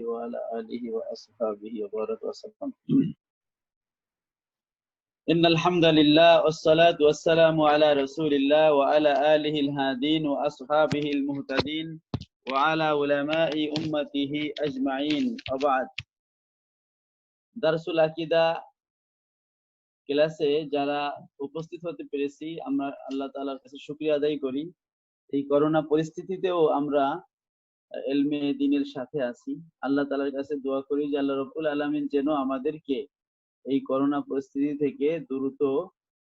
وعلى آله وأصحابه وبارك وسلم. إن الحمد لله والصلاة والسلام على رسول الله وعلى آله الهادين وأصحابه المهتدين وعلى علماء أمته أجمعين وبعد. দারসুল আকীদা ক্লাসে যারা উপস্থিত হতে পেরেছি, আমরা আল্লাহ তাআলার কাছে শুকরিয়া আদায় করি। এই করোনা পরিস্থিতিতেও আমরা ইলমে দ্বীনের সাথে আছি। আল্লাহ তাআলার কাছে দোয়া করি যে আল্লাহ রাব্বুল আলামিন যেন আমাদেরকে এই করোনা পরিস্থিতি থেকে দ্রুত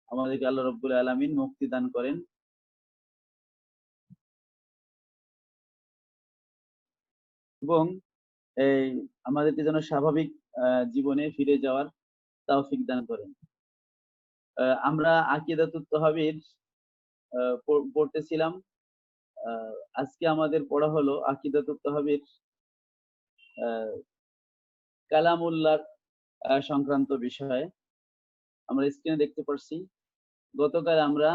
আমাদেরকে আল্লাহ রাব্বুল আলামিন মুক্তি দান করেন। এবং এই আমাদেরকে যেন স্বাভাবিক জীবনে ফিরে যাওয়ার তৌফিক দান করেন। আমরা আকীদাতুত তাহবীর পড়তেছিলাম। আজকে আমাদের পড়া হলো আকীদাতুত তাহবীর কালামুল্লাহ সংক্রান্ত বিষয়ে। আমরা স্ক্রিনে দেখতে পাচ্ছি, গতকাল আমরা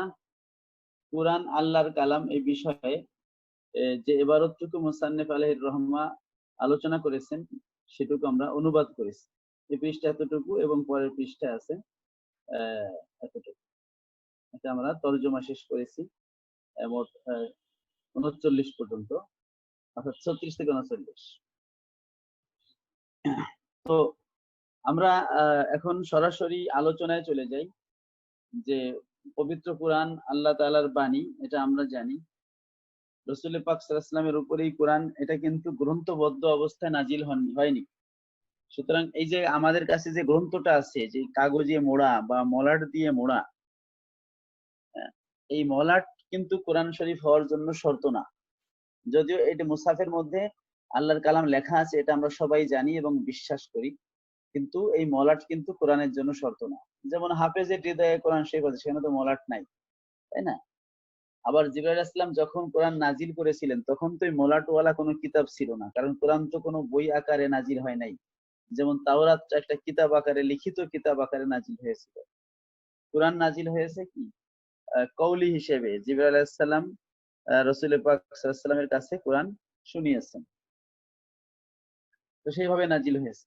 কুরআন আল্লাহর কালাম এই বিষয়ে যে ইবারতটুকু মুসান্নিফ আলাইহির রহমা আলোচনা করেছেন সেটুকু আমরা অনুবাদ করেছি। এই পৃষ্ঠা এতটুকু এবং পরের পৃষ্ঠা আছে এতটুকু। এটা আমরা তরজমা শেষ করেছি মোট 39 পর্যন্ত, অর্থাৎ 36 থেকে 39। তো আমরা এখন সরাসরি আলোচনায় চলে যাই। যে পবিত্র কুরআন আল্লাহ তাআলার বাণী, এটা আমরা জানি। রাসূল পাক সাল্লাল্লাহু আলাইহি ওয়াসাল্লামের উপরেই কুরআন, এটা কিন্তু গ্রন্থবদ্ধ অবস্থায় নাজিল হয়নি। সুতরাং এই যে আমাদের কাছে যে গ্রন্থটা আছে, যে কাগজে মোড়া বা মলাট দিয়ে মোড়া, এই মলাট কিন্তু কোরআন শরীফ হওয়ার জন্য শর্ত না। যদিও এটা মুসাফের মধ্যে আল্লাহর কালাম লেখা আছে, এটা আমরা সবাই জানি এবং বিশ্বাস করি, কিন্তু এই মলাট কিন্তু কোরআনের জন্য শর্ত না। যেমন হাফেজের হৃদয়ে কোরআন শরীফ আছে, সেখানে তো মলাট নাই, তাই না? আবার জিবরাইল আলাইহিস সালাম যখন কোরআন নাজিল করেছিলেন তখন তো এই মলাটওয়ালা কোনো কিতাব ছিল না, কারণ কোরআন তো কোনো বই আকারে নাজিল হয় নাই। যেমন তাওরাত একটা কিতাব আকারে, লিখিত কিতাব আকারে নাজিল হয়েছিল। কোরআন নাজিল হয়েছে কি কওলি হিসেবে, জিবরাইল আলাইহিস সালাম রাসূল পাক সাল্লাল্লাহু আলাইহি ওয়াসাল্লামের কাছে কোরআন শুনিয়েছেন, তো সেইভাবে নাজিল হয়েছে।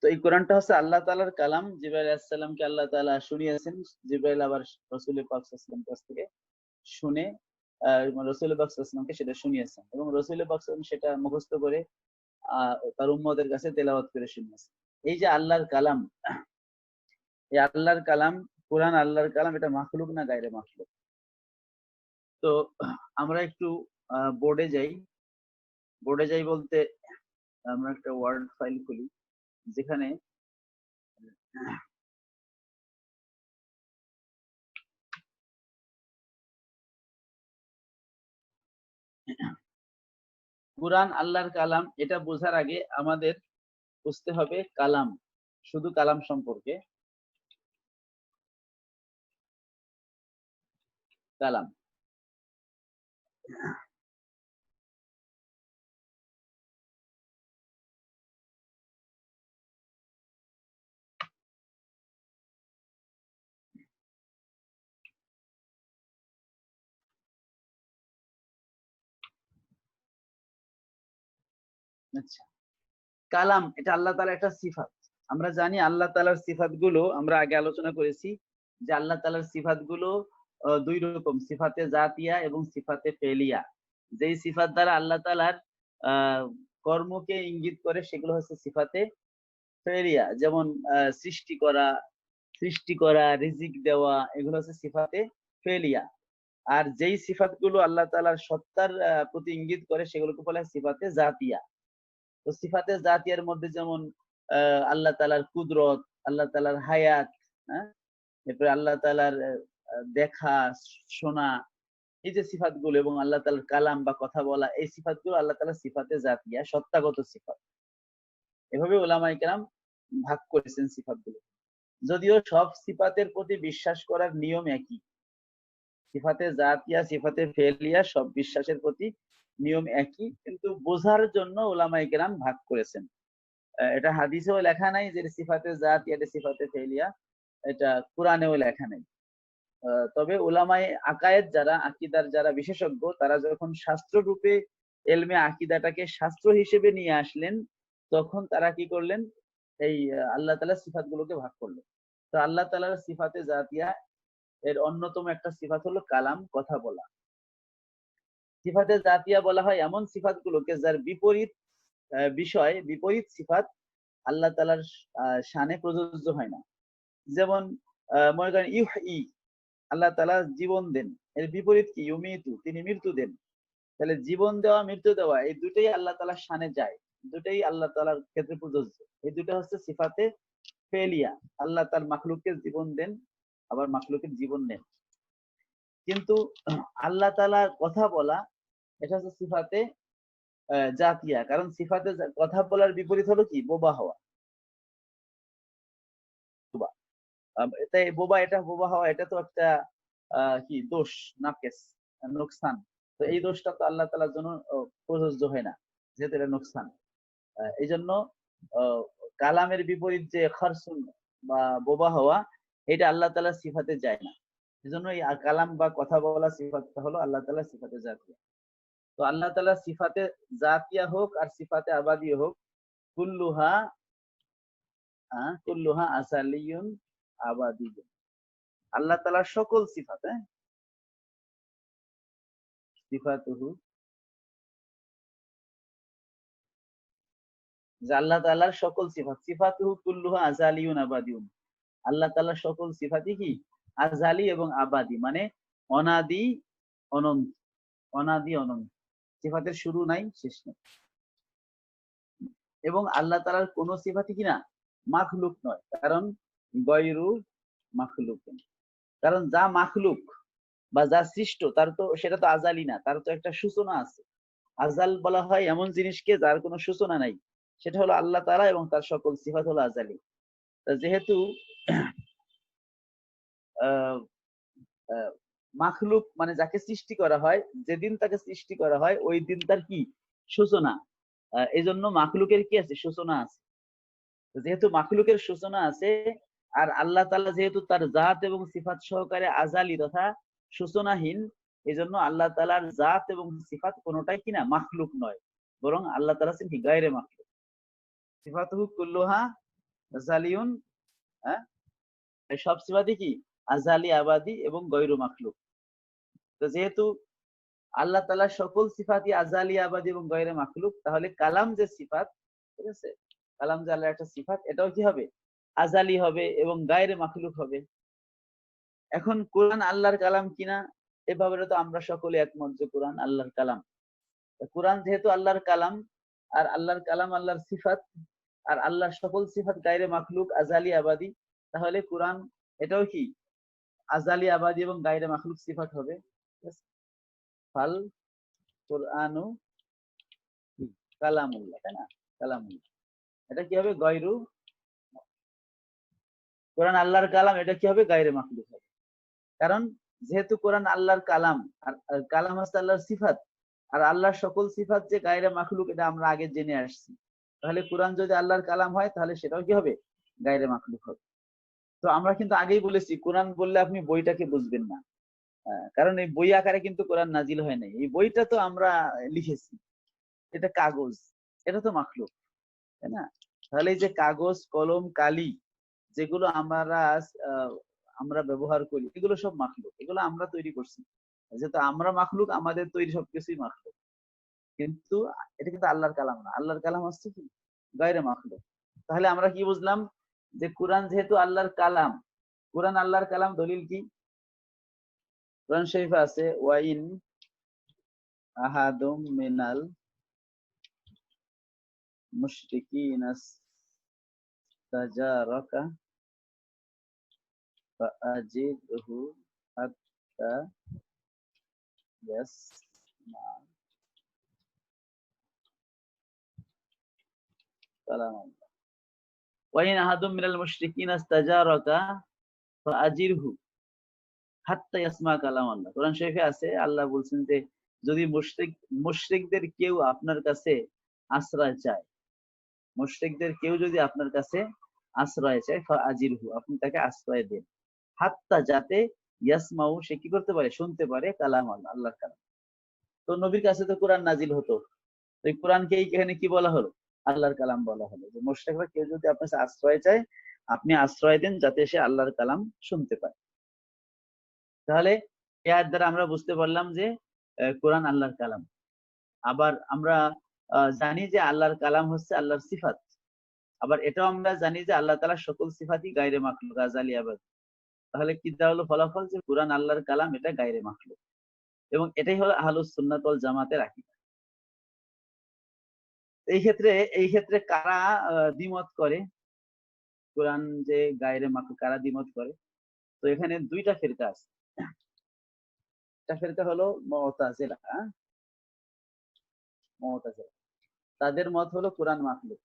তো এই কোরআনটা হচ্ছে আল্লাহ তাআলার কালাম। জিবরাইল আলাইহিস সালামকে আল্লাহ তাআলা শুনিয়েছেন, জিবরাইল আবার রাসূল পাক সাল্লাল্লাহু আলাইহি ওয়াসাল্লামের কাছ থেকে শুনে রাসূল পাক সাল্লাল্লাহু আলাইহি ওয়াসাল্লামকে সেটা শুনিয়েছেন, এবং রাসূল পাক সাল্লাল্লাহু আলাইহি ওয়াসাল্লাম সেটা মুখস্থ করে তার উম্মতের কাছে তেলাওয়াত করে শুনিয়েছেন। এই যে আল্লাহর কালাম, এই আল্লাহর কালাম কোরআন আল্লাহর কালাম, এটা মাখলুক না গায়রে মাখলুক? তো আমরা একটু বোর্ডে যাই বলতে আমরা একটা ওয়ার্ড ফাইল খুলি, যেখানে কুরআন আল্লাহর কালাম, এটা বোঝার আগে আমাদের বুঝতে হবে কালাম, শুধু কালাম সম্পর্কে। কালাম আচ্ছা, কালাম এটা আল্লাহ তাআলার একটা সিফাত। আমরা জানি আল্লাহ তাআলার সিফাত গুলো, আমরা আগে আলোচনা করেছি যে আল্লাহ তাআলার সিফাত গুলো দুই রকম, সিফাতে জাতিয়া এবং সিফাতে ফেলিয়া। যেই সিফাত দ্বারা আল্লাহ তাআলার কর্মকে ইঙ্গিত করে সেগুলো হচ্ছে সিফাতে ফেলিয়া। যেমন সৃষ্টি করা, রিজিক দেওয়া, এগুলো হচ্ছে সিফাতে ফেলিয়া। আর যেই সিফাত গুলো আল্লাহ তাআলার সত্তার প্রতি ইঙ্গিত করে সেগুলোকে বলা হয় সিফাতে জাতিয়া। তো সিফাতে জাতিয়ার মধ্যে যেমন আল্লাহ তাআলার কুদরত, আল্লাহ তাআলার হায়াত, হ্যাঁ, এরপরে আল্লাহ তাআলার দেখা, শোনা, এই যে সিফাতগুলো, এবং আল্লাহ তাআলার কালাম বা কথা বলা, এই সিফাতগুলো আল্লাহ তাআলার সিফাতে জাতিয়া, সত্তাগত সিফাত। এভাবে উলামায়ে কেরাম ভাগ করেছেন সিফাতগুলো। যদিও সব সিফাতের প্রতি বিশ্বাস করার নিয়ম একই, সিফাতে জাতিয়া, সিফাতে ফেলিয়া, সব বিশ্বাসের প্রতি নিয়ম একই, কিন্তু বোঝার জন্য উলামায়ে কেরাম ভাগ করেছেন। এটা হাদিসেও লেখা নাই যে সিফাতে জাতিয়া, এটা সিফাতে ফেলিয়া, এটা কোরআনেও লেখা নাই। তবে উলামায়ে আকায়েদ যারা, আকীদার যারা বিশেষজ্ঞ, তারা যখন শাস্ত্র রূপে এলমে আকীদাটাকে শাস্ত্র হিসেবে নিয়ে আসলেন, তখন তারা কি করলেন, এই আল্লাহ তাআলার সিফাতগুলোকে ভাগ করলেন। তো আল্লাহ তাআলার সিফাতে জাতিয়া এর অন্যতম একটা সিফাত হলো কালাম, কথা বলা। সিফাতে জাতিয়া বলা হয় এমন সিফাতগুলোকে যার বিপরীত বিষয়, বিপরীত সিফাত আল্লাহ তাআলার শানে প্রযোজ্য হয় না। যেমন মনে করেন ইউহয়ী, আল্লাহ তাআলা জীবন দেন, এর বিপরীত কি? ইউমীতু, তিনি মৃত্যু দেন। তাহলে জীবন দেওয়া, মৃত্যু দেওয়া এই দুটোই আল্লাহ তাআলার শানে যায়, দুটোই আল্লাহ তাআলার ক্ষেত্রে প্রযোজ্য। এই দুটো হচ্ছে সিফাতে ফেলিয়া। আল্লাহ তার মাখলুককে জীবন দেন, আবার মাখলুকের জীবন নেন। কিন্তু আল্লাহ তাআলার কথা বলা, এটা হচ্ছে সিফাতে জাতিয়া। কারণ সিফাতে কথা বলার বিপরীত হলো কি? বোবা হওয়া। তাই এটা বোবা হওয়া, এটা তো একটা কি দোষ, নাকেস, নোকসান। তো এই দোষটা তো আল্লাহ তাআলার জন্য প্রযোজ্য হয় না, যেহেতু এটা নোকসান। এই জন্য কালামের বিপরীত যে খারসুন বা বোবা হওয়া, এটা আল্লাহ তাআলার সিফাতে যায় না। এজন্য এই কালাম বা কথা বলা সিফাতটা হলো আল্লাহ তাআলার সিফাতে জাতিয়া। তো আল্লাহ তাআলার সিফাতে জাতিয়া হোক আর সিফাতে আবাদিয়া হোক, কুল্লুহা কুল্লুহা আসালিয়ুন আবাদিয়ুন। আল্লাহ তাআলার সকল সিফাত, সিফাতুহু, যে আল্লাহ তাআলার সকল সিফাত, সিফাতুহু কুল্লুহা আযালিয়ুন আবাদিয়ুন। আল্লাহ তাআলার সকল সিফাতই কি? আযালি এবং আবাদি, মানে অনাদি অনন্ত, অনাদি অনন্ত। সিফাতের শুরু নাই, শেষ নাই। এবং আল্লাহ তাআলার কোন সিফাতই কি না? মাখলুক নয়, কারণ গয়রু মাখলুক। কারণ যা মাখলুক বা যা সৃষ্ট, তার তো সেটা তো আযালি না, তার তো একটা সূচনা আছে। আজাল বলা হয় এমন জিনিসকে যার কোনো সূচনা নাই, সেটা হলো আল্লাহ তাআলা, এবং তার সকল সিফাত হলো আযালি। যেহেতু মাখলুক মানে যাকে সৃষ্টি করা হয়, যেদিন তাকে সৃষ্টি করা হয় ওই দিন তার কি? সূচনা। এই জন্য মাখলুকের কি আছে? সূচনা আছে। যেহেতু মাখলুকের সূচনা আছে, আর আল্লাহ তাআলা যেহেতু তার জাত এবং সিফাত সহকারে আযালি তথা সূচনাহীন, এই জন্য আল্লাহ তাআলার জাত এবং সিফাত কোনোটাই কিনা মাখলুক নয়, বরং আল্লাহ তাআলা হচ্ছেন কি? গায়রে মাখলুক। সিফাতুহু কুল্লুহা আযালিয়ুন, এই সব সিফাতই কি? আযালি, আবাদি এবং গয়রু মাখলুক। তো যেহেতু আল্লাহ তাআলার সকল সিফাতই আযালি, আবাদি এবং গয়রে মাখলুক, তাহলে কালাম যে সিফাত, ঠিক আছে, কালাম যে আল্লাহর একটা সিফাত, এটাও কি হবে? আযালি হবে এবং গায়রে মাখলুক হবে। এখন কোরআন আল্লাহর কালাম কিনা, এ ব্যাপারে তো আমরা সকলে একমত যে কোরআন আল্লাহর কালাম। কোরআন যেহেতু আল্লাহর কালাম, আর আল্লাহর কালাম আল্লাহর সিফাত, আর আল্লাহর সকল সিফাত গায়রে মাখলুক, আযালি, আবাদি, তাহলে কোরআন এটাও কি? আযালি, আবাদি এবং গায়রে মাখলুক সিফাত হবে। ফাল কোরআনু কালামুল্লাহ, তাই না? কালামুল্লাহ, এটা কি হবে? গয়রু। কোরআন আল্লাহর কালাম, এটা কি হবে? গায়রে মাখলুক হবে। কারণ যেহেতু কোরআন আল্লাহর কালাম, আর কালাম হচ্ছে আল্লাহর সিফাত, আর আল্লাহর সকল সিফাত যে গায়রে মাখলুক, এটা আমরা আগে জেনে আসছি। তাহলে কোরআন যদি আল্লাহর কালাম হয়, তাহলে সেটাও কি হবে? গায়রে মাখলুক হবে। তো আমরা কিন্তু আগেই বলেছি, কোরআন বললে আপনি বইটাকে বুঝবেন না, কারণ এই বই আকারে কিন্তু কোরআন নাজিল হয় নাই। এই বইটা তো আমরা লিখেছি, এটা কাগজ, এটা তো মাখলুক, তাই না? তাহলে এই যে কাগজ, কলম, কালি, যেগুলো আমরা ব্যবহার করি, এগুলো সব মাখলুক, এগুলো আমরা তৈরি করছি। যেহেতু আমরা মাখলুক, আমাদের তৈরি সবকিছুই মাখলুক। কিন্তু এটা কিন্তু আল্লাহর কালাম না, আল্লাহর কালাম হচ্ছে কি? গায়রে মাখলুক। তাহলে আমরা কি বুঝলাম? যে কোরআন যেহেতু আল্লাহর কালাম, কোরআন আল্লাহর কালাম, দলিল কি? কোরআন শরীফে আছে, ওয়াইন আহাদুম মিনাল মুশরিকিনা ইসতাজারাকা ফাআজিরহু হাত্তা ইয়াসমা কালামাল্লাহ। ওয়াইন আহাদুম মিনাল মুশরিকিনা ইসতাজারাকা ফাআজিরহু হাত্তা ইয়াসমা কালামাল্লাহ। কোরআন শরীফে আছে, আল্লাহ বলছেন যে যদি মুশরিকদের কেউ আপনার কাছে আশ্রয় চায়, মুশরিকদের কেউ যদি আপনার কাছে আশ্রয় চায়, ফাআজিরহু, আপনি তাকে আশ্রয় দেন, হাত্তা, যাতে ইয়াসমাউ, সে কি করতে পারে? শুনতে পারে, কালাম আল্লাহ, আল্লাহর কালাম। তো নবীর কাছে তো কোরআন নাজিল হতো, তো এই কোরআনকে এখানে কি বলা হলো? আল্লাহর কালাম বলা হলো। যে মুশরিকরা কেউ যদি আপনার কাছে আশ্রয় চায়, আপনি আশ্রয় দেন যাতে সে আল্লাহর কালাম শুনতে পায়। তাহলে এই আয়াত দ্বারা আমরা বুঝতে পারলাম যে কোরআন আল্লাহর কালাম। আবার আমরা জানি যে আল্লাহর কালাম হচ্ছে আল্লাহর সিফাত। আবার এটাও আমরা জানি যে আল্লাহ তাআলার সকল সিফাতই গায়রে মাখলুক, আযালি আবাদি। তাহলে কি হলো ফলাফল? যে কোরআন আল্লাহর কালাম, এটা গায়রে মাখলুক। এবং এটাই হলো আহলুস সুন্নাত ওয়াল জামাতের আকীদা। এই ক্ষেত্রে কারা দ্বিমত করে কোরআন যে গায়রে মাখলুক, কারা দ্বিমত করে? তো এখানে দুইটা ফিরকা আছে। একটা ফিরকা হলো মুতাজিলা। মুতাজিলা তাদের মত হলো কোরআন মাখলুক,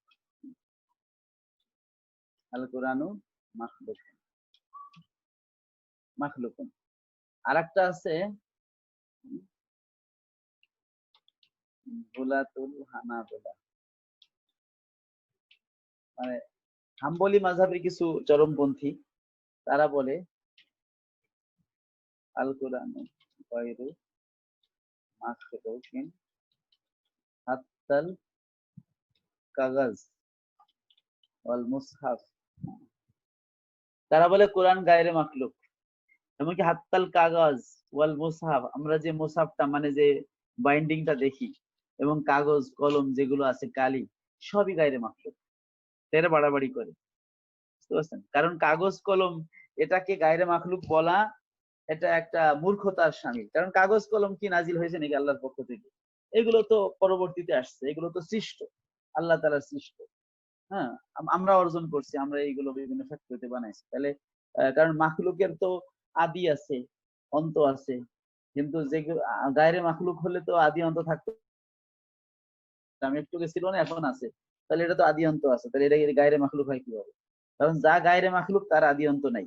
আল কোরআনু মাখলুক, মাখলুকুন। আরেকটা আছে বুলাতুল হানাবিলা, মানে হাম্বলি মাযহাবের কিছু চরমপন্থী, তারা বলে আল কোরআনু গায়রু মাখলুকিন হাত্তাল কাগাজ ওয়াল মুসহাফ। তারা বলে কোরআন গায়রে মাখলুক, এমনকি হাত্তাল কাগজ ওয়াল মুসহাফ, আমরা যে মুসহাফটা মানে যে বাইন্ডিংটা দেখি, এবং কাগজ কলম যেগুলো আছে কালি, সবই গায়রে মাখলুক। এরা বাড়াবাড়ি করে, বুঝতে পারছেন? কারণ কাগজ কলম এটাকে গায়রে মাখলুক বলা, এটা একটা মূর্খতার শামিল। কারণ কাগজ কলম কি নাজিল হয়েছে নাকি আল্লাহর পক্ষ থেকে? এগুলো তো পরবর্তীতে আসছে, এগুলো তো সৃষ্ট, আল্লাহ তাআলার সৃষ্ট। হ্যাঁ, আমরা অর্জন করছি, আমরা এইগুলো বিভিন্ন ফ্যাক্টরিতে বানাইছি। তাহলে কারণ মাখলুকের তো আদি আছে, অন্ত আছে, কিন্তু যে গায়রে মাখলুক হলে তো আদি অন্ত থাকতো। আমি একটু ছিল না, এখন আছে, তাহলে এটা তো আদি অন্ত আছে, তাহলে এটা গায়রে মাখলুক হয় কিভাবে? কারণ যা গায়রে মাখলুক তার আদি অন্ত নাই,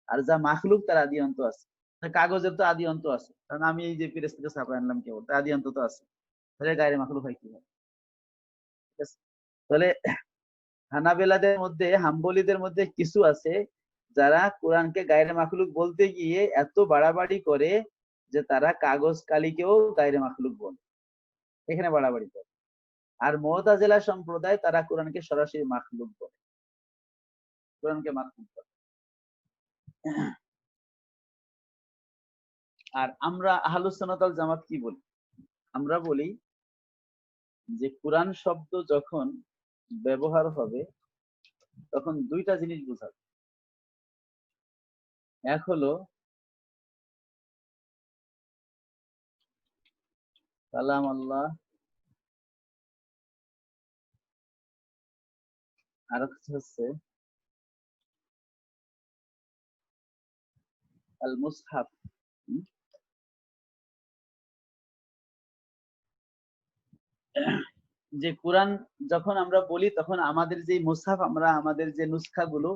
আর যা মাখলুক তার আদি অন্ত আছে। কাগজের তো আদি অন্ত আছে, কারণ আমি এই যে প্রেস থেকে ছাপা আনলাম কেবল, তার আদি অন্ত তো আছে, তাহলে গায়রে মাখলুক হয় কিভাবে? ঠিক আছে? তাহলে হানাবেলাদের মধ্যে, হাম্বলীদের মধ্যে কিছু আছে যারা কোরআনকে গায়রে মাখলুক বলতে গিয়ে এত বাড়াবাড়ি করে যে তারা কাগজ কালিকেও গায়রে মাখলুক বলে, এখানে বাড়াবাড়ি করে। আর মুতাজিলা সম্প্রদায় তারা কোরআনকে সরাসরি মাখলুক বলে, কোরআনকে মাখলুক বলে। আর আমরা আহলুস সুন্নাত ওয়াল জামাত কি বলি? আমরা বলি যে কোরআন শব্দ যখন ব্যবহার হবে তখন দুইটা জিনিস বোঝাবে। এক হলো কালাম আল্লাহ, আর হচ্ছে আল মুসহাফ। যে কোরআন যখন আমরা বলি তখন আমাদের যে মুসহাফ, আমরা আমাদের যে নুসখা গুলো,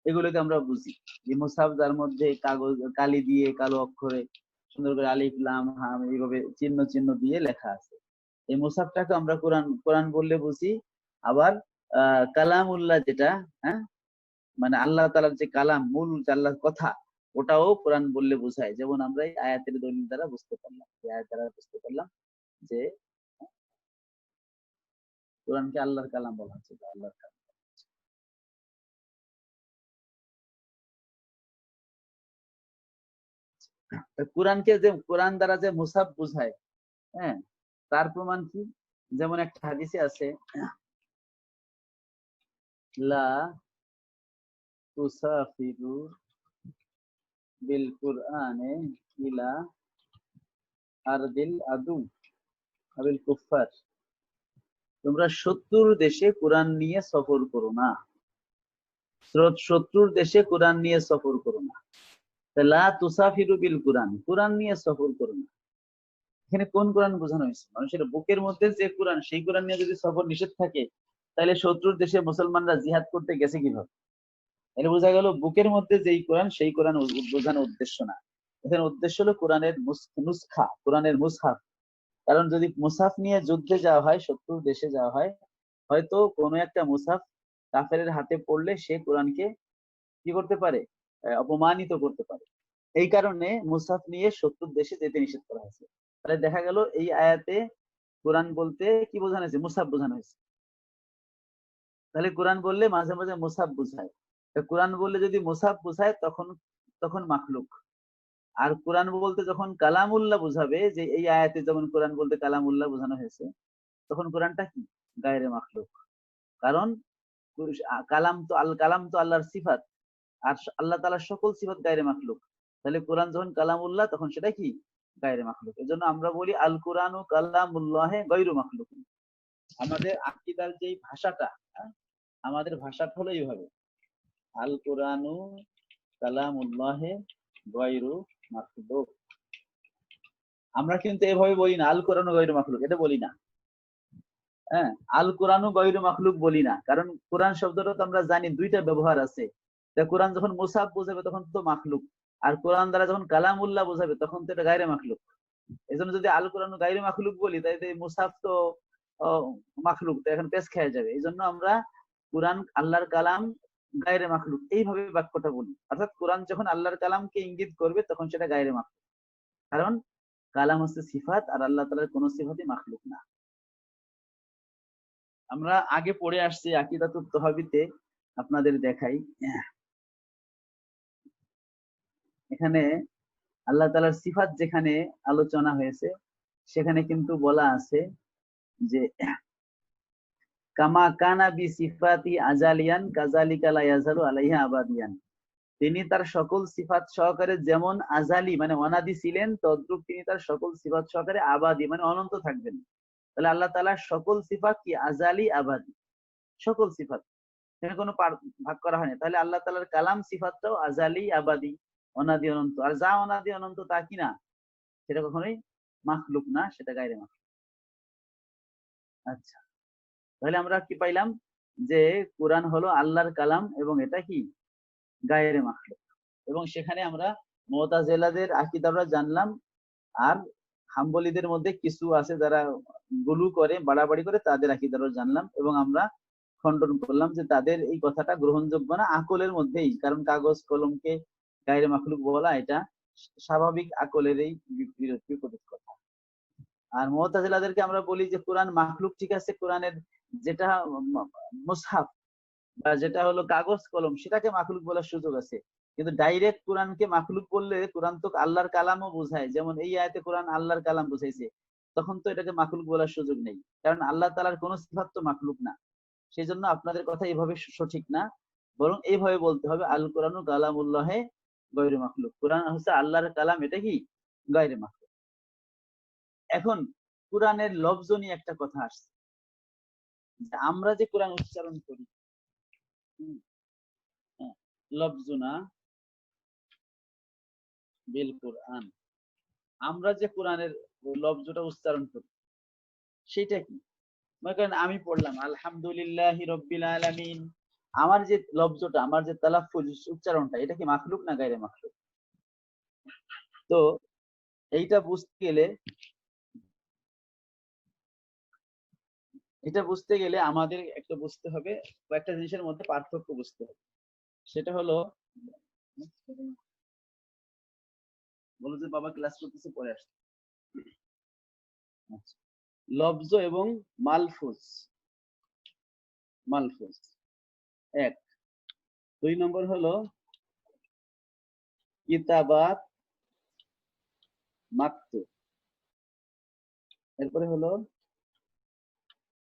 এগুলোকে আমরা বুঝি। যে মুসহাফ যার মধ্যে কাগজ কালি দিয়ে কালো অক্ষরে সুন্দর করে আলিফ লাম হাম এইভাবে চিহ্ন চিহ্ন দিয়ে লেখা আছে, এই মুসহাফটাকে আমরা কোরআন কোরআন বললে বুঝি। আবার কালামুল্লাহ যেটা, হ্যাঁ, মানে আল্লাহ তাআলার যে কালাম, মূল আল্লাহর কথা, ওটাও কোরআন বললে বোঝায়। যেমন আমরা এই আয়াতের দলিল দ্বারা বুঝতে পারলাম, এই আয়াত দ্বারা বুঝতে পারলাম যে কোরআনকে আল্লাহর কালাম বলা হচ্ছে, আল্লাহর কালাম। কোরআনকে যে কোরআন দ্বারা যে মুসাফ বুঝায়, হ্যাঁ, তার প্রমাণ কি? যেমন একটা হাদিসে আছে, লা তুসাফিরু বিল কুরআনে ইলা আরদিল আদু আবিল কুফার। তোমরা শত্রুর দেশে কোরআন নিয়ে সফর করো না, শত্রুর দেশে কোরআন নিয়ে সফর করো না। লা তুসাফিরু বিল কুরআন, কোরআন নিয়ে সফর করো না। এখানে কোন কোরআন বোঝানো হয়েছে? মানুষের বুকের মধ্যে যে কোরআন, সেই কোরআন নিয়ে যদি সফর নিষেধ থাকে, তাহলে শত্রুর দেশে মুসলমানরা জিহাদ করতে গেছে কিভাবে? এটা বোঝা গেল বুকের মধ্যে যেই কোরআন, সেই কোরআন বোঝানো উদ্দেশ্য না। এখানে উদ্দেশ্য হলো কোরআনের নুসখা, কোরআনের মুসহাফ। কারণ যদি মুসহাফ নিয়ে যুদ্ধে যাওয়া হয়, শত্রুর দেশে যাওয়া হয়, হয়তো কোনো একটা মুসহাফ কাফেরের হাতে পড়লে সে কোরআনকে কি করতে পারে? অপমানিত করতে পারে। এই কারণে মুসহাফ নিয়ে শত্রুর দেশে যেতে নিষেধ করা হয়েছে। তাহলে দেখা গেল এই আয়াতে কোরআন বলতে কি বোঝানো হয়েছে? মুসাফ বোঝানো হয়েছে। তাহলে কোরআন বললে মাঝে মাঝে মুসাফ বোঝায়। কোরআন বললে যদি মুসাফ বোঝায় তখন তখন মাখলুক। আর কোরআন বলতে যখন কালামুল্লাহ বোঝাবে, যে এই আয়াতে যেমন কোরআন বলতে কালামুল্লাহ বোঝানো হয়েছে, তখন কোরআনটা কি? গায়রে মাখলুক। কারণ কালাম তো আল্লাহর সিফাত, আর আল্লাহ তাআলার সকল সিফাত গায়রে মাখলুক। তাহলে কোরআন যখন কালামুল্লাহ তখন সেটা কি? গায়রে মাখলুক। এজন্য আমরা বলি আল কোরআনু কালামুল্লাহে গায়রু মাখলুক। আমাদের আকীদার যেই ভাষাটা, আমাদের ভাষাটা হলো এইভাবে, আল কোরআনু কালামুল্লাহে গায়রু মাখলুক। আমরা কিন্তু এভাবে বলি না আল কোরআনু গায়রু মাখলুক, এটা বলি না। হ্যাঁ, আল কোরআনু গায়রু মাখলুক বলি না, কারণ কোরআন শব্দটা তো আমরা জানি দুইটা ব্যবহার আছে। তা কোরআন যখন মুসাফ বোঝাবে তখন তো মাখলুক, আর কোরআন দ্বারা যখন কালামুল্লাহ বোঝাবে তখন তো এটা গায়রে মাখলুক। এজন্য যদি আল কোরআনু গায়রু মাখলুক বলি তাহলে মুসাফ তো মাখলুক, তো এখন পেশ খেয়ে যাবে। এই জন্য আমরা কোরআন আল্লাহর কালাম গায়রে মাখলুক এইভাবে বাক্যটা বলি। অর্থাৎ কোরআন যখন আল্লাহর কালামকে ইঙ্গিত করবে তখন সেটা গায়রে মাখলুক, কারণ কালাম হচ্ছে সিফাত, আর আল্লাহ তাআলার কোন সিফাতই মাখলুক না। আমরা আগে পড়ে আসছি আকীদাতুত তাওহীদে, আপনাদের দেখাই। এখানে আল্লাহ তাআলার সিফাত যেখানে আলোচনা হয়েছে সেখানে কিন্তু বলা আছে যে কামা কানা বি সিফাতি আজালিয়ান কাযালিকা লা ইয়াজালু আলাইহা আবাদিয়ান। তিনি তার সকল সিফাত সহকারে যেমন আজালি মানে অনাদি ছিলেন, তদ্রূপ তিনি তার সকল সিফাত সহকারে আবাদি মানে অনন্ত থাকবেন। তাহলে আল্লাহ তাআলার সকল সিফাত কি? আজালি আবাদি, সকল সিফাত, এখানে কোনো ভাগ করা হয়নি। তাহলে আল্লাহ তাআলার কালাম সিফাতটাও আজালি আবাদি, অনাদি অনন্ত। আর যা অনাদি অনন্ত তা কি না, সেটা কখনোই মাখলুক না, সেটা গায়রে মাখলুক। আচ্ছা, তাহলে আমরা কি পাইলাম? যে কোরআন হলো আল্লাহর কালাম এবং এটা কি? গায়রে মাখলুক। এবং সেখানে আমরা মুতাজিলাদের আকীদা আমরা জানলাম, আর হাম্বলীদের মধ্যে কিছু আছে যারা গুলু করে, বাড়াবাড়ি করে, তাদের আকীদাও জানলাম। এবং আমরা খণ্ডন করলাম যে তাদের এই কথাটা গ্রহণযোগ্য না আকলের মধ্যেই, কারণ কাগজ কলমকে গায়রে মাখলুক বলা এটা স্বাভাবিক আকলের এই বিপরীত কথা। আর মুতাজিলাদেরকে আমরা বলি যে কোরআন মাখলুক, ঠিক আছে, কোরআনের যেটা মুসহাফ বা যেটা হলো কাগজ কলম সেটাকে মাখলুক বলার সুযোগ আছে, কিন্তু ডাইরেক্ট কোরআনকে মাখলুক বললে কোরআন তো আল্লাহর কালামও বোঝায়, যেমন এই আয়াতে কোরআন আল্লাহর কালাম বুঝাইছে, তখন তো এটাকে মাখলুক বলার সুযোগ নেই, কারণ আল্লাহ তাআলার কোনো সিফাত তো মাখলুক না। সেই জন্য আপনাদের কথা এইভাবে সঠিক না, বরং এইভাবে বলতে হবে আল কোরআনু কালামুল্লাহে গায়রু মাখলুক। কোরআন হচ্ছে আল্লাহর কালাম, এটা কি? গায়রে মাখলুক। এখন কোরআনের লফজ নিয়ে একটা কথা আসছে, আমরা যে কোরআন উচ্চারণ করি, লফজুনা বিল কোরআন, আমরা যে কোরআনের লফজটা উচ্চারণ করি সেটা কি? মনে করেন আমি পড়লাম আলহামদুলিল্লাহি রাব্বিল আলামিন, আমার যে লফজটা, আমার যে তালাফফুজ উচ্চারণটা, এটা কি মাখলুক না গায়রে মাখলুক? তো এইটা বুঝতে গেলে আমাদের একটা বুঝতে হবে, কয়েকটা জিনিসের মধ্যে পার্থক্য বুঝতে হবে। সেটা হলো, বলো যে বাবা ক্লাস করতেছে, পরে আসছে। আচ্ছা, লফজ এবং মালফুজ। এক। 2 নম্বর হলো কিতাবাত মাকতুব। এরপরে হলো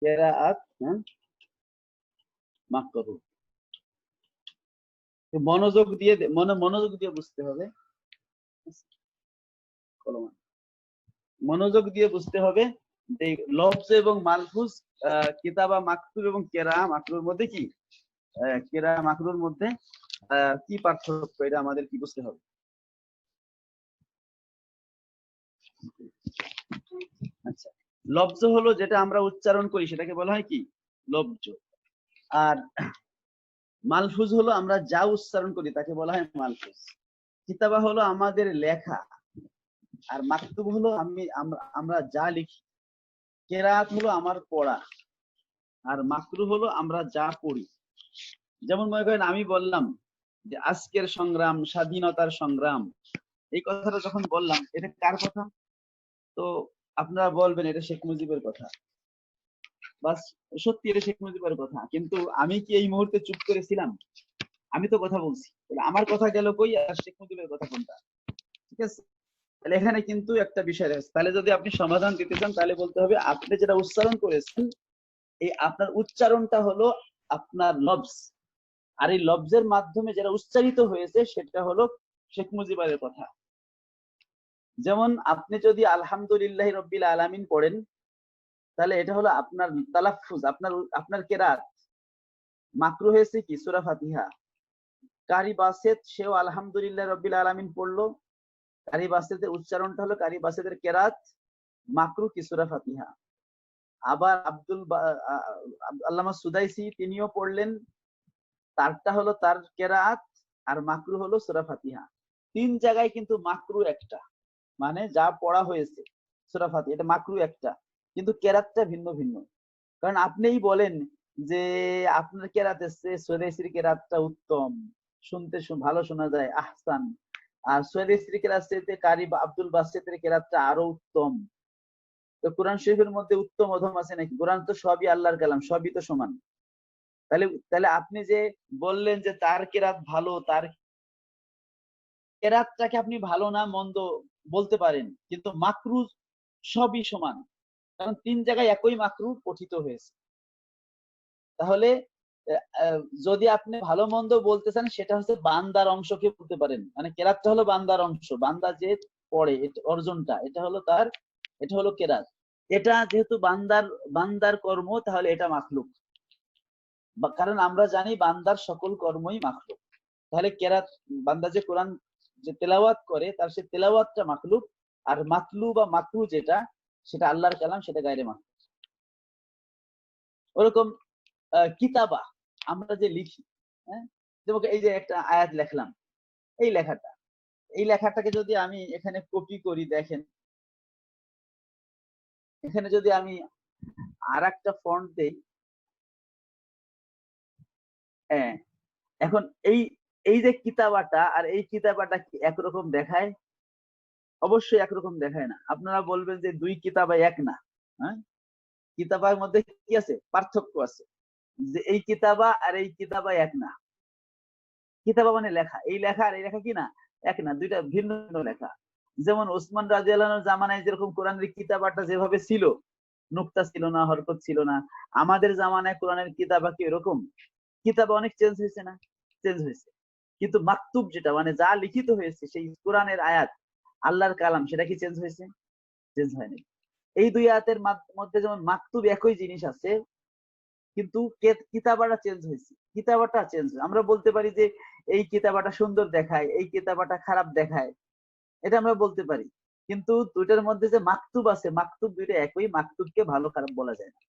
কিরাআত মাকরু। মনোযোগ দিয়ে বুঝতে হবে, মনোযোগ দিয়ে বুঝতে হবে যে লফজ এবং মালফুজ, কিতাবা মাকতুব এবং কিরাআ মাকরুর মধ্যে কি, কিরাআ মাকরুর মধ্যে কি পার্থক্য, এটা আমাদের কি বুঝতে হবে। আচ্ছা, লফজ হলো যেটা আমরা উচ্চারণ করি সেটাকে বলা হয় কি? লফজ। আর মালফুজ হলো আমরা যা উচ্চারণ করি তাকে বলা হয় মালফুজ। কিতাবা হলো আমাদের লেখা, আর মাকতুব হলো আমরা যা লিখি। কেরাত হলো আমার পড়া, আর মাকরু হলো আমরা যা পড়ি। যেমন মনে করেন আমি বললাম যে আজকের সংগ্রাম স্বাধীনতার সংগ্রাম, এই কথাটা যখন বললাম, এটা কার কথা? তো আপনারা বলবেন এটা শেখ মুজিবের কথা, বাস সত্যি এটা শেখ মুজিবের কথা, কিন্তু আমি কি এই মুহূর্তে চুপ করেছিলাম? আমি তো কথা বলছি, তাহলে আমার কথা গেল কই আর শেখ মুজিবের কথা কোনটা? ঠিক আছে, তাহলে এখানে কিন্তু একটা বিষয় রয়েছে। তাহলে যদি আপনি সমাধান দিতে চান তাহলে বলতে হবে আপনি যেটা উচ্চারণ করেছেন এই আপনার উচ্চারণটা হলো আপনার লফজ, আর এই লফজের মাধ্যমে যেটা উচ্চারিত হয়েছে সেটা হলো শেখ মুজিবের কথা। যেমন আপনি যদি আলহামদুলিল্লাহ রব্বিল আলামিন পড়েন তাহলে এটা হলো আপনার তালাফফুজ, আপনার কেরাত। মাকরু হয়েছে কি? সূরা ফাতিহা। কারি বাসেত সেও আলহামদুলিল্লাহ রব্বিল আলামিন পড়লো, কারি বাসেতের উচ্চারণটা হলো কারি বাসেতের কেরাত, মাকরু কি? সূরা ফাতিহা। আবার আল্লামা সুদাইসি তিনিও পড়লেন, তারটা হলো তার কেরাত, আর মাকরু হলো সূরা ফাতিহা। তিন জায়গায় কিন্তু মাকরু একটা, মানে যা পড়া হয়েছে সূরা ফাতিহা এটা মাকরু একটা, কিন্তু কেরাতটা ভিন্ন ভিন্ন। কারণ আপনিই বলেন যে আপনার কেরাতের চেয়ে সুদাইসির কেরাতটা উত্তম, শুনতে ভালো শোনা যায়, আহসান। আর সুদাইসির কেরাত চেয়ে কারি বা আব্দুল বাসেতের কেরাতটা আরো উত্তম। তো কোরআন শরীফের মধ্যে উত্তম অধম আছে নাকি? কোরআন তো সবই আল্লাহর কালাম, সবই তো সমান। তাহলে তাহলে আপনি যে বললেন যে তার কেরাত ভালো, তার কেরাতটাকে আপনি ভালো না মন্দ বলতে পারেন, কিন্তু মাকরু সবই সমান, কারণ তিন জায়গায় একই মাকরু পঠিত হয়েছে। তাহলে যদি আপনি ভালো মন্দ বলতে চান সেটা হচ্ছে বান্দার অংশকে বলতে পারেন, মানে কেরাতটা হলো বান্দার অংশ, বান্দা যে পড়ে অর্জনটা এটা হলো তার, এটা হলো কেরাত। এটা যেহেতু বান্দার কর্ম তাহলে এটা মাখলুক, কারণ আমরা জানি বান্দার সকল কর্মই মাখলুক। তাহলে কেরাত বান্দা যে কোরআন যে তেলাওয়াত করে তার সে তেলাওয়াতটা মাখলুক, আর মাতলু বা মাকরু যেটা সেটা আল্লাহর কালাম, সেটা গায়রে মাখলুক। ওরকম কিতাবা আমরা যে লিখি, হ্যাঁ, যেমন এই যে একটা আয়াত লেখলাম, এই লেখাটাকে যদি আমি এখানে কপি করি, দেখেন এখানে যদি আমি আর একটা ফন্ট দেই, হ্যাঁ, এখন এই এই যে কিতাবাটা আর এই কিতাবাটা কি একরকম দেখায়? অবশ্যই একরকম দেখায় না। আপনারা বলবেন যে দুই কিতাবা এক না, হ্যাঁ, কিতাবার মধ্যে কি আছে? পার্থক্য আছে, যে এই কিতাবা আর এই কিতাবা এক না। কিতাবা মানে লেখা, এই লেখা আর এই লেখা কি না? এক না, দুইটা ভিন্ন ভিন্ন লেখা। যেমন ওসমান রাদিয়াল্লাহু জামানায় যেরকম কোরআনের কিতাবাটা যেভাবে ছিল, নুক্তা ছিল না, হরকত ছিল না, আমাদের জামানায় কোরআনের কিতাবা কি এরকম? কিতাবা অনেক চেঞ্জ হয়েছে না? চেঞ্জ হয়েছে। কিন্তু মাকতুব যেটা মানে যা লিখিত হয়েছে সেই কোরআনের আয়াত আল্লাহর কালাম, সেটা কি চেঞ্জ হয়েছে? চেঞ্জ হয়নি। এই দুই আয়াতের মধ্যে যেমন মাকতুব একই জিনিস আছে, কিন্তু কিতাবাটা চেঞ্জ হয়েছে, কিতাবাটা চেঞ্জ। আমরা বলতে পারি যে এই কিতাবাটা সুন্দর দেখায়, এই কিতাবাটা খারাপ দেখায়, এটা আমরা বলতে পারি, কিন্তু দুইটার মধ্যে যে মাকতুব আছে, মাকতুব দুইটা একই, মাকতুবকে ভালো খারাপ বলা যায় না।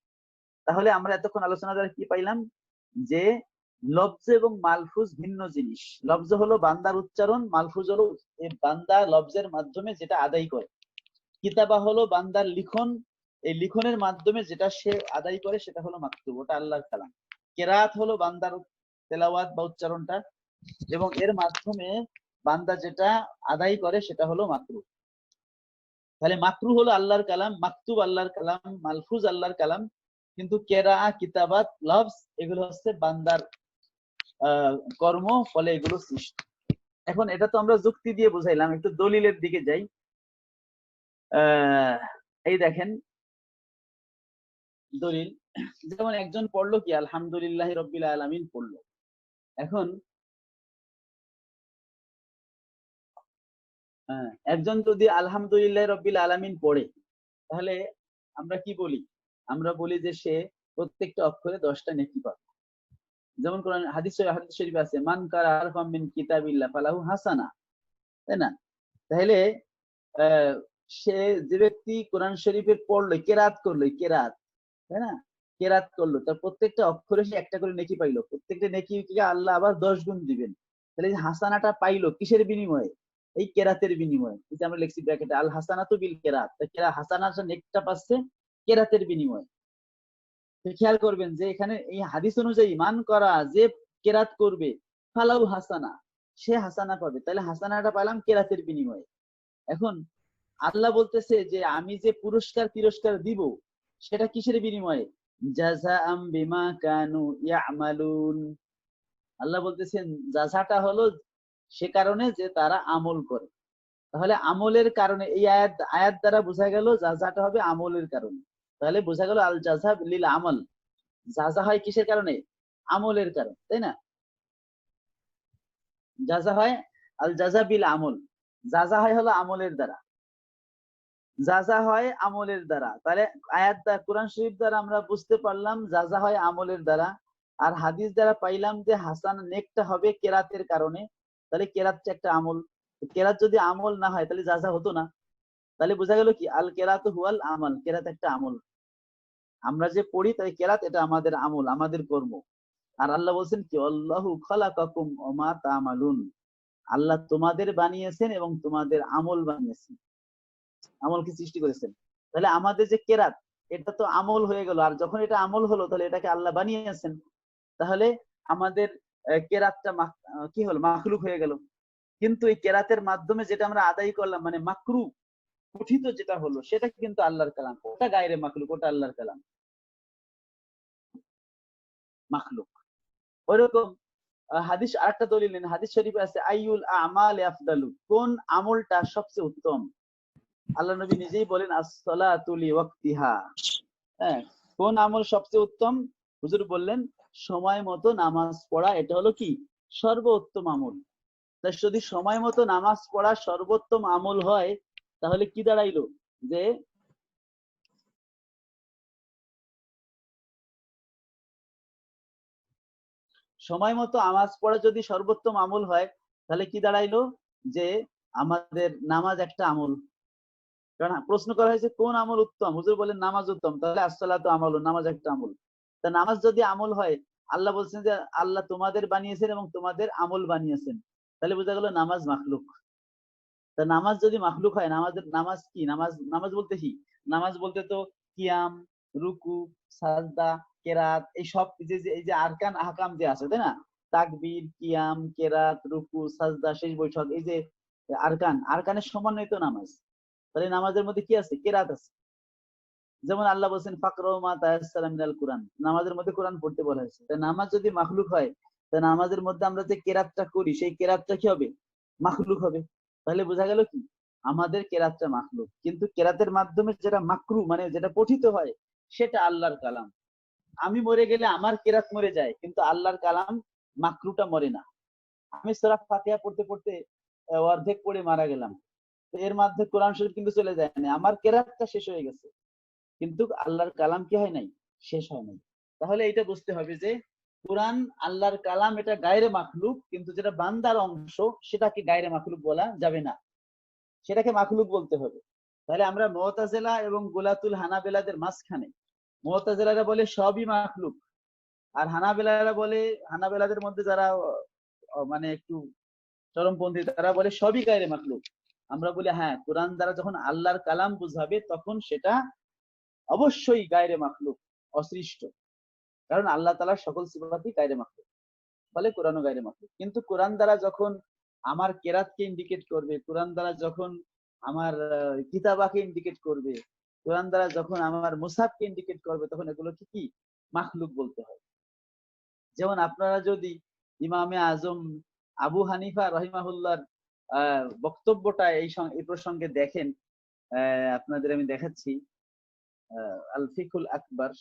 তাহলে আমরা এতক্ষণ আলোচনা দ্বারা কি পাইলাম? যে লফজ এবং মালফুজ ভিন্ন জিনিস। লফজ হলো বান্দার উচ্চারণ, মালফুজ হলো বান্দা লফজের মাধ্যমে যেটা আদায় করে। কিতাবা হলো বান্দার লিখন, এই লিখনের মাধ্যমে যেটা সে আদায় করে সেটা হলো মাকতুব, ওটা আল্লাহর কালাম। কেরাত হলো বান্দার তেলাওয়াত বা উচ্চারণটা, এবং এর মাধ্যমে বান্দা যেটা আদায় করে সেটা হলো মাকরু। তাহলে মাকরু হলো আল্লাহর কালাম, মাকতুব আল্লাহর কালাম, মালফুজ আল্লাহর কালাম, কিন্তু কেরা, কিতাবাত, লফজ এগুলো হচ্ছে বান্দার কর্ম, ফলে এগুলো সৃষ্টি। এখন এটা তো আমরা যুক্তি দিয়ে বুঝাইলাম, একটু দলিলের দিকে যাই। এই দেখেন দলিল, যেমন একজন পড়লো কি আলহামদুলিল্লাহ রব্বিল আলামিন পড়লো। এখন একজন যদি আলহামদুলিল্লাহ রব্বিল আলামিন পড়ে, তাহলে আমরা কি বলি? আমরা বলি যে সে প্রত্যেকটা অক্ষরে 10টা নেকি পাবে। যেমন কোরআন হাদিস শরীফ আছে, মান কারা হারফাম মিন কিতাবিল্লাহ ফালাহু হাসানা, তাই না? তাহলে সে যে ব্যক্তি কোরআন শরীফের পড়লো, কেরাত করলো, কেরাত, তাই না, কেরাত করলো, তার প্রত্যেকটা অক্ষরে সে একটা করে নেকি পাইলো, প্রত্যেকটা নেকি আল্লাহ আবার 10 গুণ দিবেন। তাহলে এই হাসানাটা পাইলো কিসের বিনিময়ে? এই কেরাতের বিনিময়ে। এই যে আমরা লিখছি ব্র্যাকেটে আল হাসানাতু বিল কেরাত, হাসানাটা নেকটা পাচ্ছে কেরাতের বিনিময়ে। খেয়াল করবেন যে এখানে এই হাদিস অনুযায়ী মান করা যে কেরাত করবে ফালাউ হাসানা, সে হাসানা পাবে। তাহলে হাসানাটা পাইলাম কেরাতের বিনিময়ে। এখন আল্লাহ বলতেছে যে আমি যে পুরস্কার তিরস্কার দিব সেটা কিসের বিনিময়ে? জাযাআম বিমা কানু ইয়ামালুন। আল্লাহ বলতেছেন জাযাটা হলো সে কারণে যে তারা আমল করে। তাহলে আমলের কারণে এই আয়াত দ্বারা বোঝা গেল জাযাটা হবে আমলের কারণে। তাহলে বোঝা গেল আল জাযা লিল আমল, জাযা হয় কিসের কারণে? আমলের কারণে, তাই না? জাযা হয় আল জাযা বিল আমল, জাযা হয় হলো আমলের দ্বারা, জাযা হয় আমলের দ্বারা। তাহলে আয়াত দ্বারা কোরআন শরীফ দ্বারা আমরা বুঝতে পারলাম জাযা হয় আমলের দ্বারা, আর হাদিস দ্বারা পাইলাম যে হাসান নেকটা হবে কেরাতের কারণে। তাহলে কেরাতটা একটা আমল, কেরাত যদি আমল না হয় তাহলে জাযা হতো না। তাহলে বোঝা গেল কি আল কেরাতু হুয়াল আমাল, কেরাত একটা আমল। আমরা যে পড়ি তাই কেরাত এটা আমাদের আমল, আমাদের কর্ম। আর আল্লাহ বলছেন কি আল্লাহু খালাকাকুম ওয়া মা তা'মালুন, আল্লাহ তোমাদের বানিয়েছেন এবং তোমাদের আমল বানিয়েছেন, আমলকে সৃষ্টি করেছেন। তাহলে আমাদের যে কেরাত এটা তো আমল হয়ে গেল, আর যখন এটা আমল হলো তাহলে এটাকে আল্লাহ বানিয়েছেন। তাহলে আমাদের কেরাতটা কি হলো? মাখলুক হয়ে গেল। কিন্তু এই কেরাতের মাধ্যমে যেটা আমরা আদায় করলাম মানে মাকরু পঠিত যেটা হলো সেটা কিন্তু আল্লাহর কালাম, ওটা গায়রে মাখলুক, ওটা আল্লাহর কালাম, মাখলুক। ওইরকম হাদিস আরেকটা দলিল নেন, হাদিস শরীফে আছে আইয়ুল আমাল আফদালু, কোন আমলটা সবচেয়ে উত্তম? আল্লাহ নবী নিজেই বলেন as-সালাতু লিওয়াক্তিহা। হ্যাঁ, কোন আমল সবচেয়ে উত্তম? হুজুর বললেন সময় মতো নামাজ পড়া, এটা হলো কি সর্বোত্তম আমল। তাই যদি সময় মতো নামাজ পড়া সর্বোত্তম আমল হয় তাহলে কি দাঁড়াইলো? যে সময় মতো নামাজ পড়া যদি সর্বোত্তম আমল হয় তাহলে কি দাঁড়াইলো? যে আমাদের নামাজ একটা আমল। কারণ প্রশ্ন করা হয়েছে কোন আমল উত্তম, হুজুর বলেন নামাজ উত্তম। তাহলে আসসালাতু আমালুন, নামাজ একটা আমল। তা নামাজ যদি আমল হয়, আল্লাহ বলছেন যে আল্লাহ তোমাদের বানিয়েছেন এবং তোমাদের আমল বানিয়েছেন, তাহলে বোঝা গেল নামাজ মাখলুক। তা নামাজ যদি মাখলুক হয়, নামাজ কি? নামাজ বলতে কি? নামাজ বলতে তো কিয়াম, রুকু, সাজদা, কেরাত, এই সব এই যে আরকান আহকাম যে আছে, তাই না? তাকবীর, কিয়াম, কেরাত, রুকু, সাজদা, শেষ বৈঠক, এই যে আরকানের সমন্বয় তো নামাজ। তাহলে নামাজের মধ্যে কি আছে? কেরাত আছে। যেমন আল্লাহ বলছেন ফাকরাউ মা তায়াসসারা মিনাল কুরআন, নামাজের মধ্যে কোরআন পড়তে বলা হয়েছে। তাই নামাজ যদি মাখলুক হয়, তাই নামাজের মধ্যে আমরা যে কেরাতটা করি সেই কেরাতটা কি হবে? মাখলুক হবে। তাহলে বোঝা গেল কি আমাদের কেরাতটা মাখলুক, কিন্তু কেরাতের মাধ্যমে যেটা মাকরু মানে যেটা পঠিত হয় সেটা আল্লাহর কালাম। আমি মরে গেলে আমার কেরাত মরে যায়, কিন্তু আল্লাহর কালাম মাকরুটা মরে না। আমি সূরা ফাতিহা পড়তে পড়তে অর্ধেক পড়ে মারা গেলাম, তো এর মধ্যে কোরআন শরীফ কিন্তু চলে যায় না, আমার কেরাতটা শেষ হয়ে গেছে, কিন্তু আল্লাহর কালাম কি হয় নাই? শেষ হয় নাই। তাহলে এটা বুঝতে হবে যে কোরআন আল্লাহর কালাম, এটা গায়রে মাখলুক, কিন্তু যেটা বান্দার অংশ সেটাকে গায়রে মাখলুক বলা যাবে না, সেটাকে মাখলুক বলতে হবে। তাহলে আমরা মুতাজিলা এবং গুলাতুল হানাবেলাদের মাঝখানে, মুতাজিলারা বলে সবই মাখলুক, আর হানাবেলারা বলে, হানাবেলাদের মধ্যে যারা মানে একটু চরমপন্থী তারা বলে সবই গায়রে মাখলুক। আমরা বলি হ্যাঁ, কোরআন দ্বারা যখন আল্লাহর কালাম বুঝাবে তখন সেটা অবশ্যই গায়রে মাখলুক, অসৃষ্ট। কারণ আল্লাহ তাআলার সকল সিফাতই গায়রে মাখলুক, ফলে কোরআনও গায়রে মাখলুক। কিন্তু কোরআন দ্বারা যখন আমার কেরাতকে ইন্ডিকেট করবে, কোরআন দ্বারা যখন আমার কিতাবাকে ইন্ডিকেট করবে, কোরআন দ্বারা যখন আমার মুসাফকে ইন্ডিকেট করবে, তখন এগুলোকে কি মাখলুক বলতে হয়। যেমন আপনারা যদি ইমামে আজম আবু হানিফা রহিমাহুল্লাহর বক্তব্যটা এই প্রসঙ্গে দেখেন, আপনাদের আমি দেখাচ্ছি আল ফিকুল আকবার।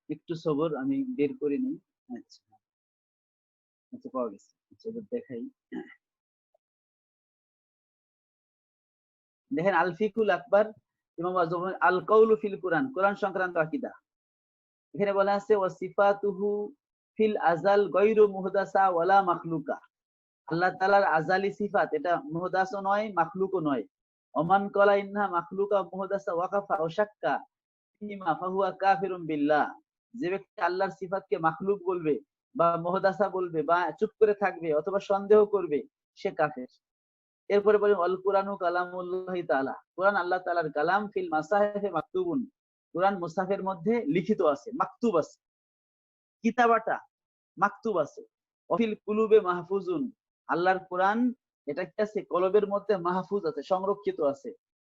একটু সবর, আমি বের করে নিই। আচ্ছা আচ্ছা, পাওয়া গেছে। আচ্ছা, এবার দেখাই। দেখেন আল ফিকুল আকবার, ইমাম আজম আল কাউলু ফিল কুরআন, কোরআন সংক্রান্ত আকীদা। এখানে বলা আছে ওয়া সিফাতুহু ফিল আজাল গায়রু মুহদাসা ওয়ালা মাখলুকা, আল্লাহ তাআলার আজালি সিফাত এটা মুহদাসও নয় মাখলুকও নয়। ওমান ক্বালা ইন্নাহা মাখলুকা মুহদাসা ওয়াকাফা ওয়া শাক্কা ফিমা ফাহুয়া কাফিরুন বিল্লাহ, যে ব্যক্তি আল্লাহর সিফাতকে মাখলুক বলবে বা মুহদাসা বলবে বা চুপ করে থাকবে অথবা সন্দেহ করবে, সে কাফের। এরপরে বলেন আল কুরআনু কালামুল্লাহি তাআলা, কোরআন আল্লাহ তাআলার কালাম, ফিল মাসাহিফে মাকতুবুন, কোরআন মুসাফের মধ্যে লিখিত আছে, মাকতুব আছে। কিতাবাটা মাকতুব আছে, অফিল কুলুবে মাহফুজুন, আল্লাহর কোরআন এটা কি আছে, কলবের মধ্যে মাহফুজ আছে, সংরক্ষিত আছে।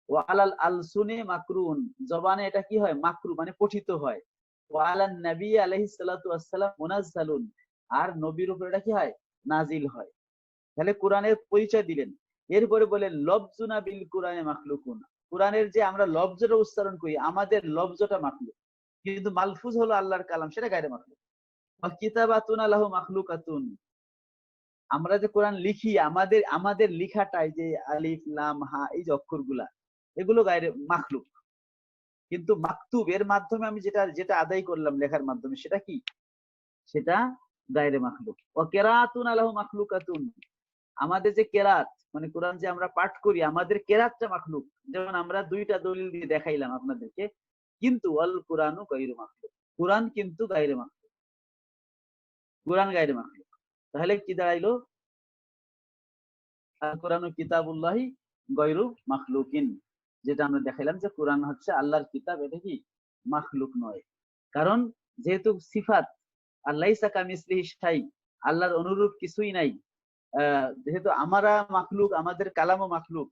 ওয়া আলাল আলসুনি মাকরুন, জবানে এটা কি হয়, মাকরু মানে পঠিত হয়। ওয়া আলান নবী আলাইহিস সালাতু ওয়াস সালাম মুনাজ্জালুন, আর নবীর উপর এটা কি হয়, নাজিল হয়। তাহলে কোরআনের পরিচয় দিলেন। এরপরে বলেন লফজুনা বিল কোরআনে মাখলুকুন, কোরআনের যে আমরা লফজটা উচ্চারণ করি, আমাদের লফজটা মাখলুক, কিন্তু মালফুজ হলো আল্লাহর কালাম, সেটা গায়রে মাখলুক। ওয়া কিতাবাতুনা লাহু মাখলুকাতুন, আমরা যে কোরআন লিখি, আমাদের আমাদের লিখাটাই যে আলিফ লাম হা এই যে অক্ষরগুলা, এগুলো গায়রে মাখলুক। কিন্তু মাকতুব এর মাধ্যমে আমি যেটা যেটা আদায় করলাম লেখার মাধ্যমে, সেটা কি, সেটা গায়রে মাখলুক। ওয়া কিরাআতুনা লাহু মাখলুকাতুন, আমাদের যে কেরাত মানে কোরআন যে আমরা পাঠ করি, আমাদের কেরাতটা মাখলুক। যেমন আমরা দুইটা দলিল দিয়ে দেখাইলাম আপনাদেরকে, কিন্তু আল কোরআনু গায়রু মাখলুক, কোরআন কিন্তু গায়রে মাখলুক, কোরআন গায়রে মাখলুক। তাহলে কি দাঁড়াইলো, আল কোরআনু কিতাবুল্লাহি গায়রু মাখলুকিন, যেটা আমরা দেখাইলাম যে কোরআন হচ্ছে আল্লাহর কিতাব, এটা কি মাখলুক নয়। কারণ যেহেতু সিফাত, আর লাইসা কামিসলিহি শাই, আল্লাহর অনুরূপ কিছুই নাই, যেহেতু আমরা মাখলুক, আমাদের কালামও মাখলুক,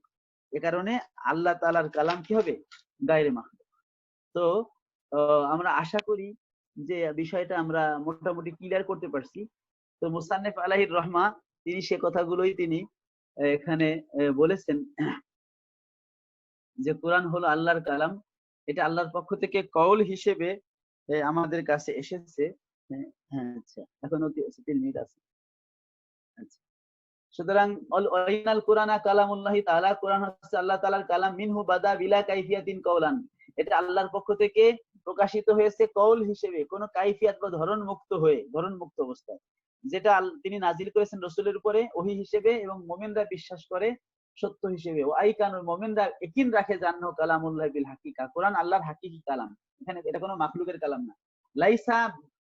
এ কারণে আল্লাহ তাআলার কালাম কি হবে, গায়রে মাখলুক। তো আমরা আশা করি যে বিষয়টা আমরা মোটামুটি ক্লিয়ার করতে পারছি। তো মুসান্নিফ আলাইহির রহমা তিনি সে কথাগুলোই তিনি এখানে বলেছেন যে কোরআন হলো আল্লাহর কালাম, এটা আল্লাহর পক্ষ থেকে কওল হিসেবে আমাদের কাছে এসেছে। হ্যাঁ আচ্ছা, এখনো 3 মিনিট আছে। আচ্ছা, সুতরাং ওয়াইনাল কুরআনা কালামুল্লাহি তাআলা, কোরআন হচ্ছে আল্লাহ তাআলার কালাম, মিনহু বাদা বিলা কাইফিয়াতিন কওলান, এটা আল্লাহর পক্ষ থেকে প্রকাশিত হয়েছে কওল হিসেবে, কোনো কাইফিয়াত বা ধরন মুক্ত হয়ে, ধরন মুক্ত অবস্থায়, যেটা তিনি নাজিল করেছেন রাসূলের উপরে ওহী হিসেবে, এবং মুমিনরা বিশ্বাস করে সত্য হিসেবে। ওয়াইকানুল মুমিনরা ইয়াকিন রাখে জান্নাহু কালামুল্লাহি বিল হাকিকা, কোরআন আল্লাহর হাকিকি কালাম, এখানে এটা কোনো মাখলুকের কালাম না। লাইসা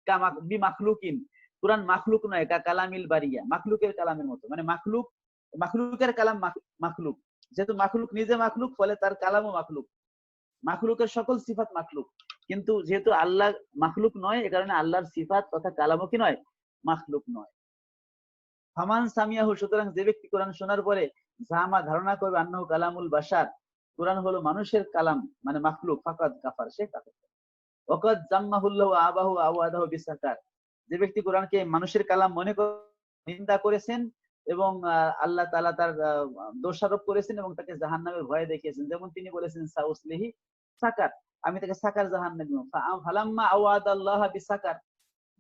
কামা বি মাখলুকিন, কোরআন মাখলুক নয়, কা কালামিল বারিয়া, মাখলুকের কালামের মতো, মানে মাখলুক, মাখলুকের কালাম মাখলুক, যেহেতু মাখলুক নিজে মাখলুক, ফলে তার কালামও মাখলুক, মাখলুকের সকল সিফাত মাখলুক। কিন্তু যেহেতু আল্লাহ মাখলুক নয়, এ কারণে আল্লাহর সিফাত তথা কালামও কি নয়, মাখলুক নয়। ফামান সামিয়াহু, সুতরাং যে ব্যক্তি কোরআন শোনার পরে জামা ধারণা করবে আন্নাহু কালামুল বাশার, কোরআন হলো মানুষের কালাম মানে মাখলুক, ফাকাদ কাফার, সে কাফের। ওয়াকাদ জাম্মাহুল্লাহু আবাহু আওয়াদাহু বিসাকার, যে ব্যক্তি কোরআনকে মানুষের কালাম মনে করে নিন্দা করেছেন এবং আল্লাহ তাআলা তার দোষারোপ করেছেন এবং তাকে জাহান্নামের ভয় দেখিয়েছেন, যেমন তিনি বলেছেন সাউসলিহি সাকার, আমি তাকে সাকার জাহান্নামে দিব। ফালাম্মা আওয়াদাল্লাহ বিসাকার,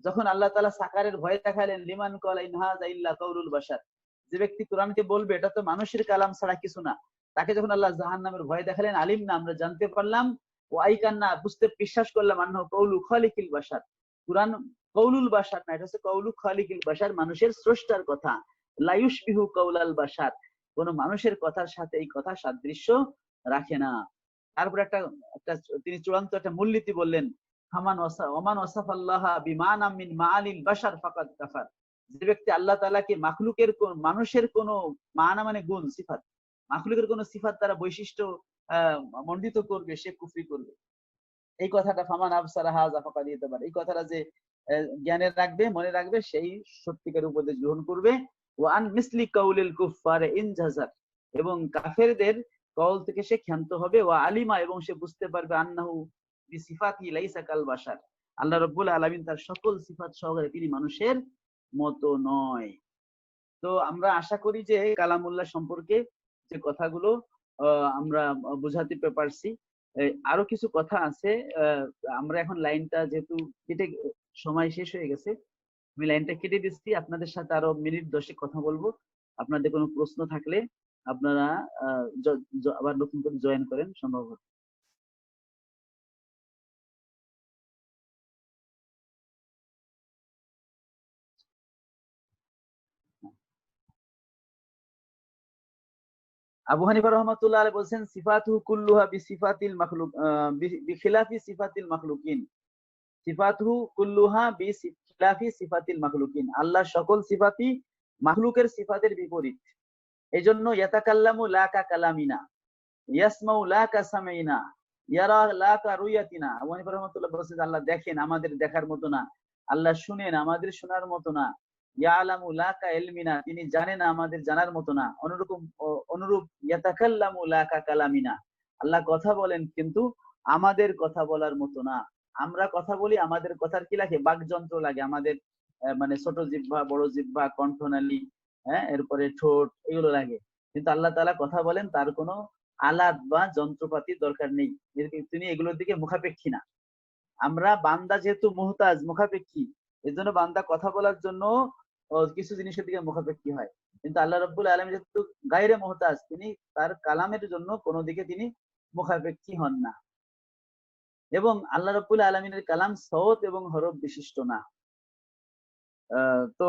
যখন আল্লাহ তাআলা সাকারের ভয় দেখালেন, লিমান ক্বালা ইন হাযা ইল্লা কাউলুল বাশার, যে ব্যক্তি কোরআনকে বলবে এটা তো মানুষের কালাম ছাড়া কিছু না, তাকে যখন আল্লাহ জাহান্নামের ভয় দেখালেন, আলিম না, আমরা জানতে পারলাম, ও আইকান্না, বুঝতে বিশ্বাস করলাম, আন্নাহু কাউলু খালিকিল বাশার, কোরআন কাউলুল বাশার না, এটা হচ্ছে কাউলু খালিকিল বাশার, মানুষের স্রষ্টার কথা। লা ইউশবিহু কাউলাল বাশার, কোন মানুষের কথার সাথে এই কথা সাদৃশ্য রাখে না। তারপর একটা একটা তিনি চূড়ান্ত একটা মূলনীতি বললেন, ওমান ওয়াসাফাল্লাহা বিমানাম মিন মাআনিল বাশার ফাকাদ কাফার, যে ব্যক্তি আল্লাহ তাআলাকে মাখলুকের মানুষের কোন মানা মানে গুণ সিফাত, মাখলুকের কোন সিফাত দ্বারা বৈশিষ্ট্য মণ্ডিত করবে, সে কুফরি করবে। এই কথাটা ফামান আবসারা হাযা ফাকাদ ইতাবার, এই কথাটা যে জ্ঞানে রাখবে, মনে রাখবে, সেই সত্যিকার উপদেশ গ্রহণ করবে। ওয়া আন মিসলি কাউলিল কুফফার ইনজাজার, এবং কাফেরদের কওল থেকে সে ক্ষান্ত হবে। ওয়া আলিমা, এবং সে বুঝতে পারবে, আন্নাহু বিসিফাতি লাইসা কাল বাশার, আল্লাহ রাব্বুল আলামিন তার সকল সিফাত সহকারে তিনি মানুষের মতো নয়। তো আমরা আশা করি যে কালামুল্লাহ সম্পর্কে যে কথাগুলো আমরা বুঝাতে পারছি। আরো কিছু কথা আছে, আমরা এখন লাইনটা যেহেতু কেটে সময় শেষ হয়ে গেছে, আমি লাইনটা কেটে দিচ্ছি, আপনাদের সাথে আরো মিনিট 10 কথা বলবো। আপনাদের কোনো প্রশ্ন থাকলে আপনারা আবার নতুন করে জয়েন করেন সম্ভব হবে। আবু হানিফা রাহমাতুল্লাহ আলাইহি বলেন, সিফাতুহু কুল্লুহা বিসিফাতিল মাখলুক বিখিলাফি সিফাতিল মাখলুকিন, সিফাতুহু কুল্লুহা বিখিলাফি সিফাতিল মাখলুকিন, আল্লাহর সকল সিফাতই মাখলুকের সিফাতের বিপরীত। এজন্য ইয়াতাকাল্লামু লা কা কালামিনা, ইয়াসমাউ লা কা সামাইনা, ইয়ারা লা কা রুয়াতিনা। আবু হানিফা রাহমাতুল্লাহ বলেছেন, আল্লাহ দেখেন আমাদের দেখার মতো না, আল্লাহ শুনেন, আমাদের শোনার মতো না। ইয়ালামু লা কা ইলমিনা, তিনি জানেন আমাদের জানার মতো না। অনুরূপ ইয়াতাকাল্লামু লা কা কালামিনা, আল্লাহ কথা বলেন কিন্তু আমাদের কথা বলার মতো না। আমরা কথা বলি, আমাদের কথার কি লাগে? বাকযন্ত্র লাগে আমাদের, মানে ছোট জিহ্বা, বড় জিহ্বা, কণ্ঠনালী, হ্যাঁ, এরপরে ঠোঁট, এগুলো লাগে। কিন্তু আল্লাহ তাআলা কথা বলেন, তার কোনো আলাত বা যন্ত্রপাতির দরকার নেই। তিনি এগুলোর দিকে মুখাপেক্ষী না। আমরা বান্দা যেহেতু মুহতাজ, মুখাপেক্ষী, এজন্য বান্দা কথা বলার জন্য কিছু জিনিসের দিকে মুখাপেক্ষী হয়। কিন্তু আল্লাহ রাব্বুল আলামিন যেহেতু গায়রে মুহতাজ, তিনি তার কালামের জন্য কোনো দিকে তিনি মুখাপেক্ষী হন না। এবং আল্লাহ রাব্বুল আলামিনের কালাম সওত এবং হরফ বিশিষ্ট না। তো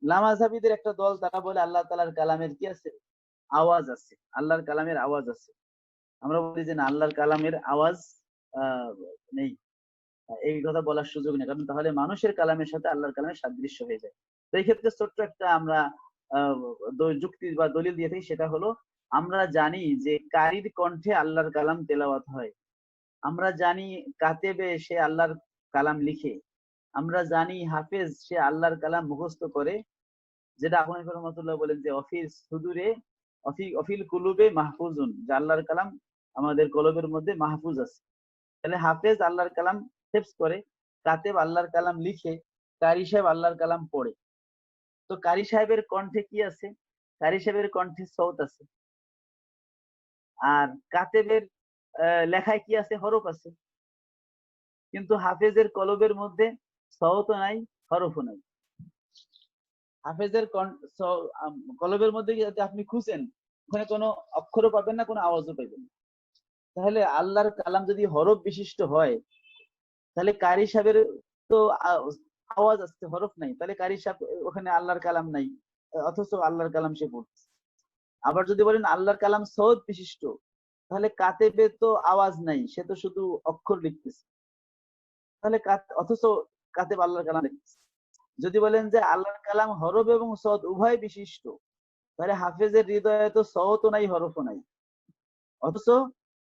লামাযাবিদের একটা দল, তারা বলে আল্লাহ তাআলার কালামের কি আছে? আওয়াজ আছে, আল্লাহর কালামের আওয়াজ আছে। আমরা বলি যে না, আল্লাহর কালামের আওয়াজ নেই, এই কথা বলার সুযোগ নেই, কারণ তাহলে মানুষের কালামের সাথে আল্লাহর কালামের সাদৃশ্য হয়ে যায়। তো এই ক্ষেত্রে ছোট্ট একটা আমরা যুক্তি বা দলিল দিয়ে থাকি, সেটা হলো আমরা জানি যে কারীর কণ্ঠে আল্লাহর কালাম তেলাওয়াত হয়। আমরা জানি কাতেবে সে আল্লাহর কালাম লিখে। আমরা জানি হাফেজ সে আল্লাহর কালাম মুখস্থ করে, যেটা আবু হানিফা রাহমাতুল্লাহ বলেন যে অফিস সুদূরে অফিল কুলুবে মাহফুজুন, যে আল্লাহর কালাম আমাদের কলবের মধ্যে মাহফুজ আছে। তাহলে হাফেজ আল্লাহর কালাম হেফজ করে, কাতেব আল্লাহর কালাম লিখে, কারি সাহেব আল্লাহর কালাম পড়ে। তো কারি সাহেবের কণ্ঠে কি আছে? কারি সাহেবের কণ্ঠে সওত আছে। আর কাতেবের লেখায় কি আছে? হরফ আছে। কিন্তু হাফেজের কলবের মধ্যে সওতও নাই, হরফও নাই। হাফেজের কলবের মধ্যে যদি আপনি খুঁজেন, ওখানে কোনো অক্ষরও পাবেন না, কোনো আওয়াজও পাবেন না। তাহলে আল্লাহর কালাম যদি হরফ বিশিষ্ট হয়, তাহলে কারি সাহেবের তো আওয়াজ আসছে, হরফ নাই, তাহলে কারি সাহেব ওখানে আল্লাহর কালাম নাই, অথচ আল্লাহর কালাম সে পড়ছে। আবার যদি বলেন আল্লাহর কালাম সওত বিশিষ্ট, তাহলে কাতেবে তো আওয়াজ নাই, সে তো শুধু অক্ষর লিখতেছে, তাহলে অথচ কাতেব আল্লাহর কালাম লিখতেছে। যদি বলেন যে আল্লাহর কালাম হরফ এবং সওত উভয় বিশিষ্ট, তাহলে হাফেজের হৃদয়ে তো সওতও নাই, হরফও নাই, অথচ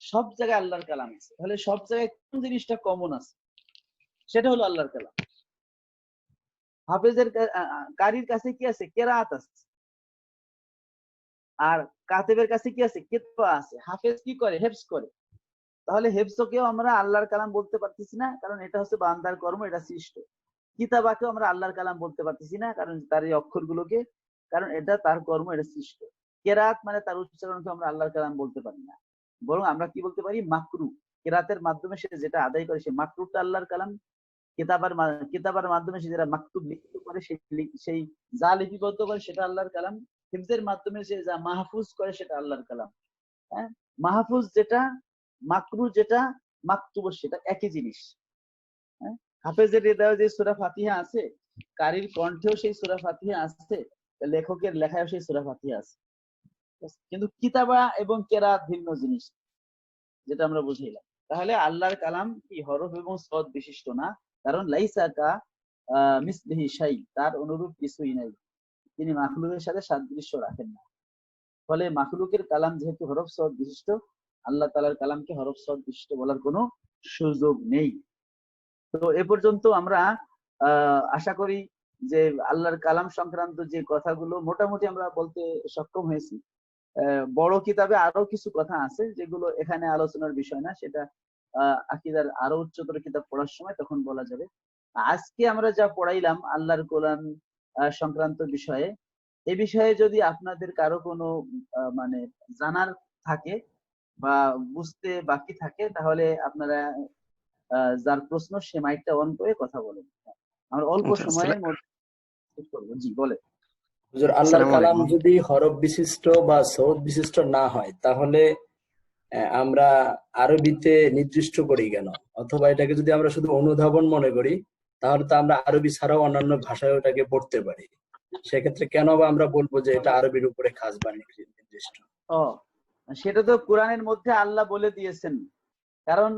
সব জায়গায় আল্লাহর কালাম আছে। তাহলে সব জায়গায় কোন জিনিসটা কমন আছে? সেটা হলো আল্লাহর কালাম। হাফেজের কারীর কাছে কি আছে? কেরাত আছে। আর কাতেবের কাছে কি আছে? কিতবা আছে। হাফেজ কি করে? হেফজ করে। তাহলে হেফজকেও আমরা আল্লাহর কালাম বলতে পারতেছি না, কারণ এটা হচ্ছে বান্দার কর্ম, এটা সৃষ্ট। কিতাবাকেও আমরা আল্লাহর কালাম বলতে পারতেছি না, কারণ তার এই অক্ষরগুলোকে, কারণ এটা তার কর্ম, এটা সৃষ্ট। কেরাত মানে তার উচ্চারণকে আমরা আল্লাহর কালাম বলতে পারি না, বরং আমরা কি বলতে পারি? মাকরু। কেরাতের মাধ্যমে সে যেটা আদায় করে, সে মাকরুটা আল্লাহর কালাম। কিতাবার মাধ্যমে সে যেটা মাকতুব লিখিত করে, সেই যা লিপিবদ্ধ করে সেটা আল্লাহর কালাম। হিফজের মাধ্যমে সে যা মাহফুজ করে সেটা আল্লাহর কালাম। হ্যাঁ, মাহফুজ যেটা, মাকরু যেটা, মাকতুব সেটা একই জিনিস। হ্যাঁ, হাফেজের হৃদয়ে যে সূরা ফাতিহা আছে, কারীর কণ্ঠেও সেই সূরা ফাতিহা আছে, লেখকের লেখায়ও সেই সূরা ফাতিহা আছে। কিন্তু কিতাবা এবং কেরাত ভিন্ন জিনিস, যেটা আমরা বুঝাইলাম। তাহলে আল্লাহর কালাম কি হরফ এবং সওত বিশিষ্ট না, কারণ লাইসা কা মিসলিহি শাই, তার অনুরূপ কিছুই নাই, তিনি মাখলুকের সাথে সাদৃশ্য রাখেন না। ফলে মাখলুকের কালাম যেহেতু হরফ সওত বিশিষ্ট, আল্লাহ তাআলার কালামকে হরফ সওত বিশিষ্ট বলার কোনো সুযোগ নেই। তো এ পর্যন্ত আমরা আশা করি যে আল্লাহর কালাম সংক্রান্ত যে কথাগুলো মোটামুটি আমরা বলতে সক্ষম হয়েছি। বড় কিতাবে আরো কিছু কথা আছে যেগুলো এখানে আলোচনার বিষয় না, সেটা আকীদার আরো উচ্চতর কিতাব পড়ার সময় তখন বলা যাবে। আজকে আমরা যা পড়াইলাম আল্লাহর কোরআন সংক্রান্ত বিষয়ে, এ বিষয়ে যদি আপনাদের কারো কোনো মানে জানার থাকে বা বুঝতে বাকি থাকে, তাহলে আপনারা যার প্রশ্ন সে মাইকটা অন করে কথা বলেন। আমরা অল্প সময়ের মধ্যে শেষ করবো। জি বলে। হুজুর, আল্লাহর কালাম যদি হরফ বিশিষ্ট বা সওত বিশিষ্ট না হয়, তাহলে আমরা আরবিতে নির্দিষ্ট করি কেন? অথবা এটাকে যদি আমরা শুধু অনুধাবন মনে করি, তাহলে তো আমরা আরবি ছাড়াও অন্যান্য ভাষায় ওটাকে পড়তে পারি। সেক্ষেত্রে কেন বা আমরা বলবো যে এটা আরবির উপরে খাস বা নির্দিষ্ট? সেটা তো কোরআনের মধ্যে আল্লাহ বলে দিয়েছেন। কারণ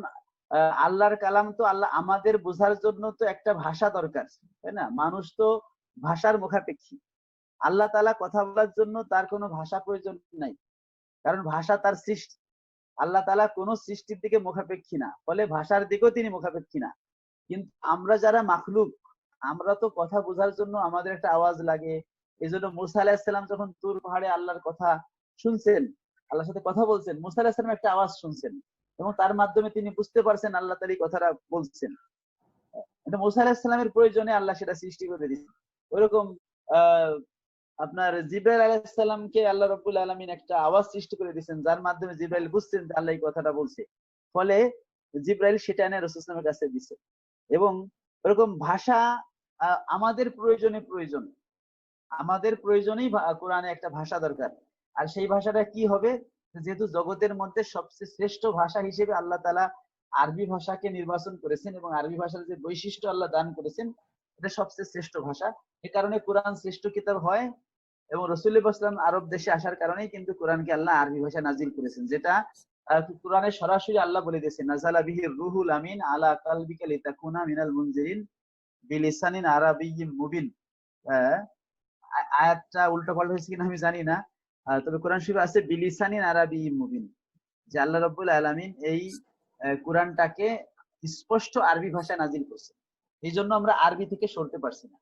আল্লাহর কালাম তো আল্লাহ আমাদের বোঝার জন্য তো একটা ভাষা দরকার, তাই না? মানুষ তো ভাষার মুখাপেক্ষী। আল্লাহ তাআলা কথা বলার জন্য তার কোনো ভাষা প্রয়োজন নাই, কারণ ভাষা তার সৃষ্টি। আল্লাহ তাআলা কোনো সৃষ্টির দিকে মুখাপেক্ষী না, ফলে ভাষার দিকেও তিনি মুখাপেক্ষী না। কিন্তু আমরা যারা মাখলুক, আমরা তো কথা বোঝার জন্য আমাদের একটা আওয়াজ লাগে। এই জন্য মুসা আলাহিসাল্লাম যখন তুর পাহাড়ে আল্লাহর কথা শুনছেন, আল্লাহর সাথে কথা বলছেন, মুসা আলাহিসাল্লাম একটা আওয়াজ শুনছেন এবং তার মাধ্যমে তিনি বুঝতে পারছেন আল্লাহ তাআলা এই কথাটা বলছেন। এটা মুসা আলাহিসাল্লামের প্রয়োজনে আল্লাহ সেটা সৃষ্টি করে দিয়েছেন। ওইরকম আহ আপনার জিব্রাইল আলাইহিস সালামকে আল্লাহ রাব্বুল আলামিন একটা আওয়াজ সৃষ্টি করে দিয়েছেন, যার মাধ্যমে জিব্রাইল বুঝছেন যে আল্লাহ এই কথাটা বলছে। ফলে জিব্রাইল সেটা এনে রাসূল সাল্লাল্লাহু আলাইহি ওয়াসাল্লামের কাছে দিছে। এবং এরকম ভাষা আমাদের প্রয়োজন, আমাদের প্রয়োজনেই কোরআনে একটা ভাষা দরকার। আর সেই ভাষাটা কি হবে? যেহেতু জগতের মধ্যে সবচেয়ে শ্রেষ্ঠ ভাষা হিসেবে আল্লাহ তাআলা আরবি ভাষাকে নির্বাচন করেছেন এবং আরবি ভাষার যে বৈশিষ্ট্য আল্লাহ দান করেছেন, এটা সবচেয়ে শ্রেষ্ঠ ভাষা। এ কারণে কোরআন শ্রেষ্ঠ কিতাব হয় এবং রাসূলুল্লাহ সাল্লাল্লাহু আলাইহি ওয়াসাল্লাম আরব দেশে আসার কারণেই কিন্তু কোরআনকে আল্লাহ আরবি ভাষায় নাজিল করেছেন, যেটা কোরআনে সরাসরি আল্লাহ বলে দিয়েছেন, নাযালা বিহির রুহুল আমিন আলা কালবিকা লিতাকুনা মিনাল মুনজিরিন বিলিসানিন আরাবিয়্যিম মুবিন। আয়াতটা উল্টো পাল্টা হয়েছে কিনা আমি জানি না, তবে কোরআন শরীফে আছে বিলিসানিন আরাবিয়্যিম মুবিন, যে আল্লাহ রাব্বুল আলামিন এই কোরআনটাকে স্পষ্ট আরবি ভাষায় নাজিল করছেন। এই জন্য আমরা আরবি থেকে সরতে পারছি না।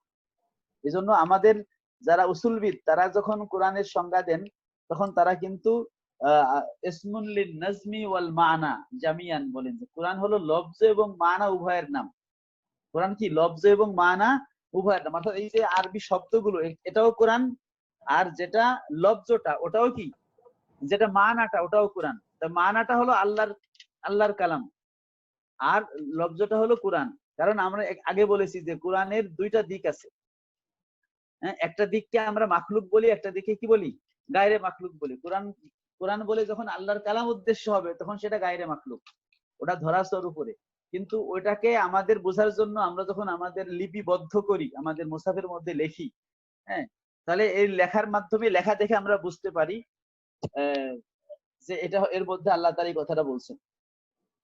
এই জন্য আমাদের যারা উসুলবিদ তারা যখন কোরআনের সংজ্ঞা দেন, তখন তারা কিন্তু ইসমুন লিন নাজমি ওয়াল মানা জামিয়ান বলেন, যে কোরআন হলো লফজ এবং মানা উভয়ের নাম। কোরআন কি লফজ এবং মানা উভয়ের নাম, অর্থাৎ এই যে আরবি শব্দগুলো এটাও কোরআন, আর যেটা লফজটা ওটাও কি, যেটা মানাটা ওটাও কোরআন। তা মানাটা হলো আল্লাহর কালাম, আর লফজটা হলো কোরআন। কারণ আমরা আগে বলেছি যে কোরআনের দুইটা দিক আছে। হ্যাঁ, একটা দিককে আমরা মাখলুক বলি, একটা দিকে কি বলি, গায়রে মাখলুক বলি। কোরআন বলে যখন আল্লাহর কালাম উদ্দেশ্য হবে তখন সেটা গায়রে মাখলুক, ওটা ধরাছোঁয়ার উপরে। কিন্তু ওইটাকে আমাদের বোঝার জন্য আমরা যখন আমাদের লিপিবদ্ধ করি, আমাদের মুসাফের মধ্যে লেখি, হ্যাঁ, তাহলে এই লেখার মাধ্যমে লেখা দেখে আমরা বুঝতে পারি যে এটা এর মধ্যে আল্লাহ তাআলা এই কথাটা বলছেন।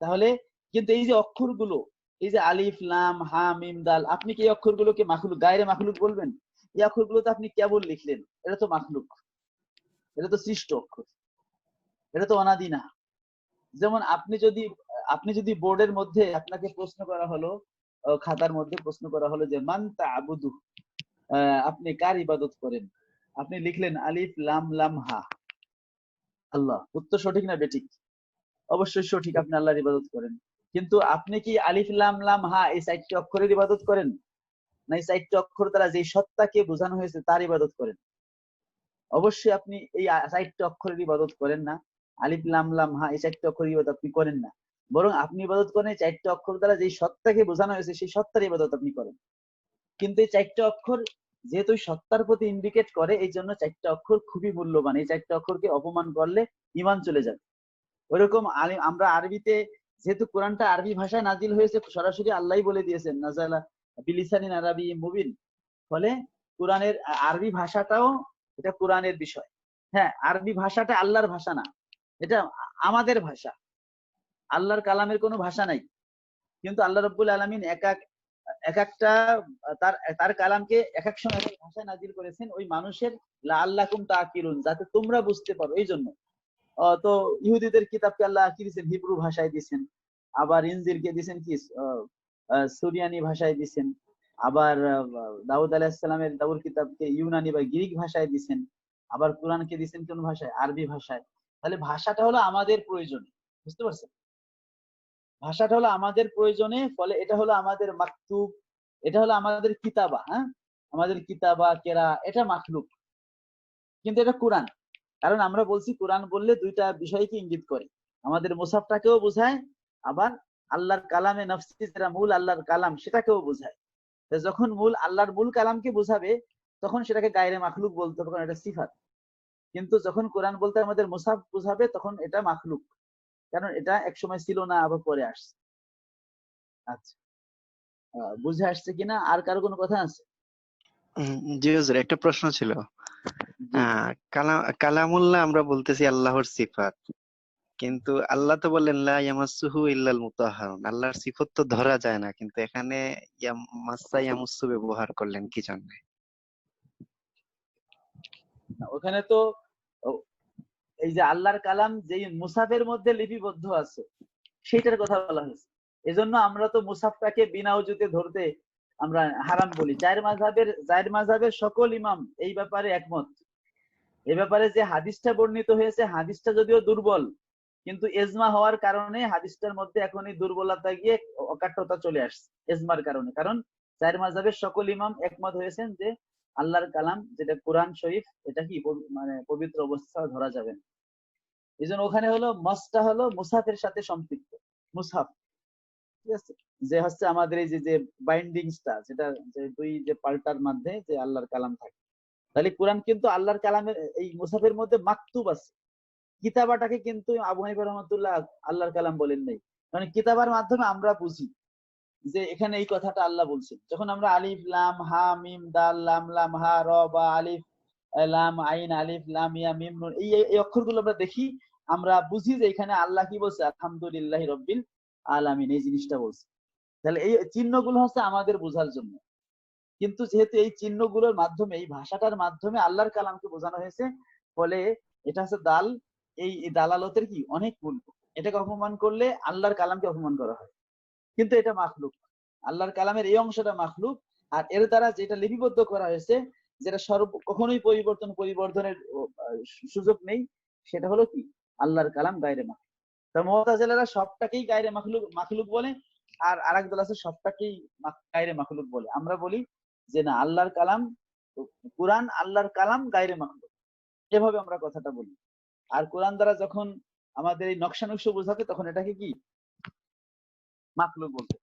তাহলে কিন্তু এই যে অক্ষরগুলো, এই যে আলিফ লাম হা মিম দাল, আপনি কি এই অক্ষরগুলোকে মাখলুক গায়রে মাখলুক বলবেন? এই অক্ষরগুলো তো আপনি কেবল লিখলেন, এটা তো মাখলুক, এটা তো সৃষ্ট অক্ষর, এটা তো অনাদি না। যেমন আপনি যদি বোর্ডের মধ্যে আপনাকে প্রশ্ন করা হলো, খাতার মধ্যে প্রশ্ন করা হলো যে মান তা'বুদু, আপনি কার ইবাদত করেন, আপনি লিখলেন আলিফ লাম লাম হা, আল্লাহ। উত্তর সঠিক না বেঠিক? অবশ্যই সঠিক, আপনি আল্লাহর ইবাদত করেন। কিন্তু আপনি কি আলিফ লাম লাম হা এই 4টি অক্ষরের ইবাদত করেন, না এই 4টি অক্ষর দ্বারা যে সত্তাকে বোঝানো হয়েছে তার ইবাদত করেন? অবশ্যই আপনি এই 4টি অক্ষরের ইবাদত করেন না। আলিফ লাম লাম হা এই 4টি অক্ষরের ইবাদত আপনি করেন না, বরং আপনি ইবাদত করেন এই 4টি অক্ষর দ্বারা যে সত্তাকে বোঝানো হয়েছে সেই সত্তার ইবাদত আপনি করেন। কিন্তু এই 4টি অক্ষর যেহেতু সত্তার প্রতি ইন্ডিকেট করে, এই জন্য 4টি অক্ষর খুবই মূল্যবান। এই 4টি অক্ষরকে অপমান করলে ঈমান চলে যাবে। ওইরকম আমরা আরবিতে, যেহেতু কোরআনটা আরবি ভাষায় নাজিল হয়েছে, সরাসরি আল্লাহই বলে দিয়েছেন নাযালা বিলিসানিন আরাবিয়্যিম মুবিন। ফলে কোরআনের আরবি ভাষাটাও এটা কোরআনের বিষয়। হ্যাঁ, আরবি ভাষাটা আল্লাহর ভাষা না, এটা আমাদের ভাষা। আল্লাহর কালামের কোনো ভাষা নাই, কিন্তু আল্লাহ রাব্বুল আলামিন একটা তার কালামকে এক এক সময় এক এক ভাষায় নাজিল করেছেন ওই মানুষের লাআল্লাকুম তাকিলুন, যাতে তোমরা বুঝতে পারো। এই জন্য তো ইহুদিদের কিতাবকে আল্লাহ কি দিয়েছেন, হিব্রু ভাষায় দিয়েছেন। আবার ইনজিলকে দিয়েছেন কি সুরিয়ানি ভাষায় দিয়েছেন। আবার দাউদ আলাইহিস সালামের দাবুর কিতাবকে ইউনানি বা গ্রিক ভাষায় দিয়েছেন। আবার কোরআনকে দিয়েছেন কোন ভাষায়, আরবি ভাষায়। তাহলে ভাষাটা হলো আমাদের প্রয়োজনে, বুঝতে পারছেন? ভাষাটা হলো আমাদের প্রয়োজনে, ফলে এটা হলো আমাদের মাকতুব, এটা হলো আমাদের কিতাবা। হ্যাঁ, আমাদের কিতাবা কেরা এটা মাখলুক, কিন্তু এটা কোরআন। কারণ আমরা বলছি কোরআন বললে দুইটা বিষয়কে ইঙ্গিত করে, আমাদের মুসাফটাকেও বোঝায়, আবার আল্লাহর কালামে নফসি যেটা মূল আল্লাহর কালাম সেটাকেও বোঝায়। যখন আল্লাহর মূল কালামকে বোঝাবে তখন সেটাকে গায়রে মাখলুক বলতে হবে, কারণ এটা সিফাত। কিন্তু যখন কোরআন বলতে আমাদের মুসাফ বোঝাবে তখন এটা মাখলুক, কারণ এটা একসময় ছিল না, আবার পরে আসছে। আচ্ছা, বুঝে আসছে কিনা? আর কারো কোনো কথা আছে? জি হুজুর, একটা প্রশ্ন ছিল। কালামুল্লাহ আমরা বলতেছি আল্লাহর সিফাত, কিন্তু আল্লাহ তো বললেন লা ইয়ামাসসুহু ইল্লাল মুতাহহারুন, আল্লাহর সিফত তো ধরা যায় না, কিন্তু এখানে মাসসা ইয়ামাসসু ব্যবহার করলেন কি জন্য? ওখানে তো এই যে আল্লাহর কালাম যেই মুসাফের মধ্যে লিপিবদ্ধ আছে সেইটার কথা বলা হয়েছে। এজন্য আমরা তো মুসাফটাকে বিনা উজুতে ধরতে আমরা হারাম বলি। চার মাযহাবের সকল ইমাম এই ব্যাপারে একমত। এ ব্যাপারে যে হাদিসটা বর্ণিত হয়েছে, হাদিসটা যদিও দুর্বল, কিন্তু এজমা হওয়ার কারণে হাদিসটার মধ্যে এখন এই দুর্বলতা গিয়ে অকাট্যতা চলে আসছে এজমার কারণে। কারণ চার মাযহাবের সকল ইমাম একমত হয়েছেন যে আল্লাহর কালাম যেটা কোরআন শরীফ, এটা কি মানে পবিত্র অবস্থা ধরা যাবে না। এই জন্য ওখানে হলো মসটা হলো মুসাফের সাথে সম্পৃক্ত। মুসাফ, ঠিক আছে, যে হচ্ছে আমাদের এই যে বাইন্ডিংসটা, যেটা যে দুই যে পাল্টার মধ্যে যে আল্লাহর কালাম থাকে। তাহলে কোরআন কিন্তু আল্লাহর কালামের এই মুসাফের মধ্যে মাকতুব আছে। কিতাবাটাকে কিন্তু আবু হানিফা রাহমাতুল্লাহ আল্লাহর কালাম বলেন নাই। মানে কিতাবার মাধ্যমে আমরা বুঝি যে এখানে এই কথাটা আল্লাহ বলছেন। যখন আমরা আলিফ লাম হা মিম দাল লাম লাম হা র বা আলিফ লাম আইন আলিফ লাম ইয়া মিম নুন, এই অক্ষরগুলো আমরা দেখি, আমরা বুঝি যে এখানে আল্লাহ কি বলছে, আলহামদুলিল্লাহি রাব্বিল আলামিন, এই জিনিসটা বলছে। তাহলে এই চিহ্নগুলো হচ্ছে আমাদের বোঝার জন্য। কিন্তু যেহেতু এই চিহ্নগুলোর মাধ্যমে, এই ভাষাটার মাধ্যমে আল্লাহর কালামকে বোঝানো হয়েছে, ফলে এটা হচ্ছে দাল, এই দালালতের কি অনেক গুণ। এটাকে অপমান করলে আল্লাহর কালামকে অপমান করা হয়, কিন্তু এটা মাখলুক। আল্লাহর কালামের এই অংশটা মাখলুক, আর এর দ্বারা যেটা লিপিবদ্ধ করা হয়েছে, যেটা কখনোই পরিবর্তনের সুযোগ নেই, সেটা হলো কি আল্লাহর কালাম গায়রে মাখলুক। তা মুতাজিলারা সবটাকেই গায়রে মাখলুক বলে, আর আরেক দল আছে সবটাকেই গায়রে মাখলুক বলে। আমরা বলি যে না, আল্লাহর কালাম, কোরআন আল্লাহর কালাম গায়রে মাখলুক, এভাবে আমরা কথাটা বলি। আর কোরআন দ্বারা যখন আমাদের এই নকশা নকশা বোঝাতে, তখন এটাকে কি মাখলুক বলতে।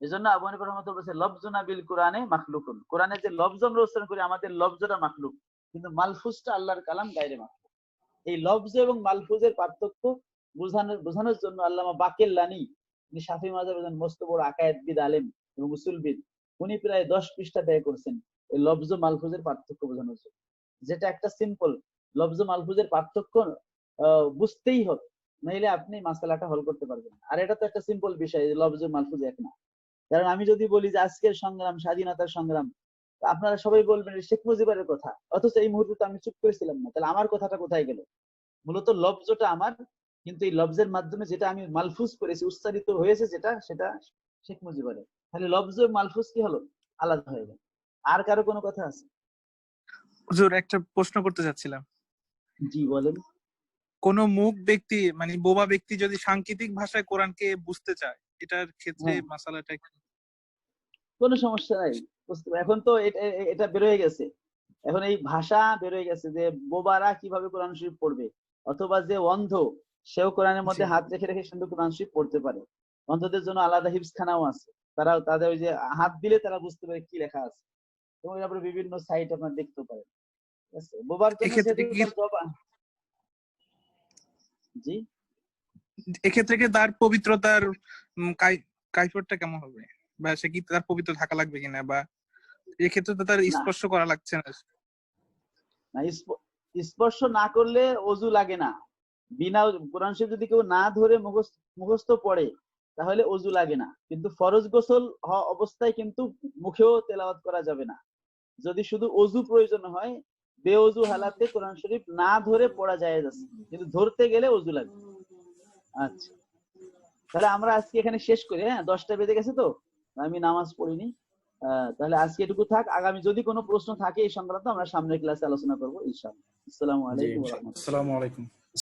এই জন্য আবু হানিফা রাহমাতুল্লাহ বলেছে লফজুনা বিল কোরআনে মাখলুকুন, কোরআনে যে লফজ আমরা উচ্চারণ করি, আমাদের লফজটা মাখলুক, কিন্তু মালফুজটা আল্লাহর কালাম গায়রে মাখলুক। এই লফজ এবং মালফুজের পার্থক্য বোঝানোর জন্য আল্লামা বাকেল্লানি, তিনি শাফি মাযহাবের একজন মস্ত বড় আকায়েদবিদ আলেম এবং উসুলবিদ, উনি প্রায় 10 পৃষ্ঠা ব্যয় করেছেন এই লফজ মালফুজের পার্থক্য বোঝানোর জন্য। যেটা একটা সিম্পল, লফজ মালফুজের পার্থক্য বুঝতেই হবে, নাইলে আপনি মাসালাটা হল করতে পারবেন না। আর এটা তো একটা সিম্পল বিষয়, লফজ মালফুজ এক না। কারণ আমি যদি বলি যে আজকের সংগ্রাম স্বাধীনতার সংগ্রাম, আপনারা সবাই বলবেন শেখ মুজিবের কথা, অথচ এই মুহূর্তে তো আমি চুপ করেছিলাম না, তাহলে আমার কথাটা কোথায় গেল? মূলত লফজটা আমার, কিন্তু এই লফজের মাধ্যমে যেটা আমি মালফুজ করেছি, উচ্চারিত হয়েছে যেটা, সেটা শেখ মুজিবের। তাহলে লফজ মালফুজ কি হলো? আলাদা হয়ে গেল। আর কারো কোনো কথা আছে? হুজুর, একটা প্রশ্ন করতে চাচ্ছিলাম। জি বলেন। কোন মূক ব্যক্তি, মানে বোবা ব্যক্তি, যদি সাংকেতিক ভাষায় কোরআনকে বুঝতে চায়, এটার ক্ষেত্রে মাসালাটা কোনো সমস্যা নাই, এখন তো এটা বের হয়ে গেছে, এখন এই ভাষা বের হয়ে গেছে যে বোবারা কিভাবে কোরআন শরীফ পড়বে, অথবা যে অন্ধ সেও কোরআনের মধ্যে হাত রেখে রেখে সুন্দর কোরআন শরীফ পড়তে পারে। অন্ধদের জন্য আলাদা হিফজখানাও আছে, তাদের ওই যে হাত দিলে তারা বুঝতে পারে কি লেখা আছে, এবং তারপরে বিভিন্ন সাইট আপনারা দেখতে পারেন। ঠিক আছে, বোবার জন্য জি, এক্ষেত্রে কি তার পবিত্রতার কাইফিয়তটা কেমন হবে, বা সে কি তার পবিত্র থাকা লাগবে কিনা, বা এক্ষেত্রে তো তার স্পর্শ করা লাগছে না? স্পর্শ না করলে ওযু লাগে না। বিনা কোরআন শরীফ যদি কেউ না ধরে মুখস্থ পড়ে, তাহলে ওযু লাগে না। কিন্তু ফরজ গোসল অবস্থায় কিন্তু মুখেও তেলাওয়াত করা যাবে না। যদি শুধু ওযু প্রয়োজন হয়, বেওযু হালাতে কোরআন শরীফ না ধরে পড়া জায়েজ আছে, কিন্তু ধরতে গেলে ওযু লাগবে। আচ্ছা, তাহলে আমরা আজকে এখানে শেষ করি। 10টা বেজে গেছে তো, আমি নামাজ পড়িনি। তাহলে আজকে এটুকু থাক। আগামী যদি কোনো প্রশ্ন থাকে এই সংক্রান্ত, আমরা সামনের ক্লাসে আলোচনা করবো ইনশাআল্লাহ। আসসালামু আলাইকুম ওয়া রাহমাতুল্লাহ। আসসালামু আলাইকুম।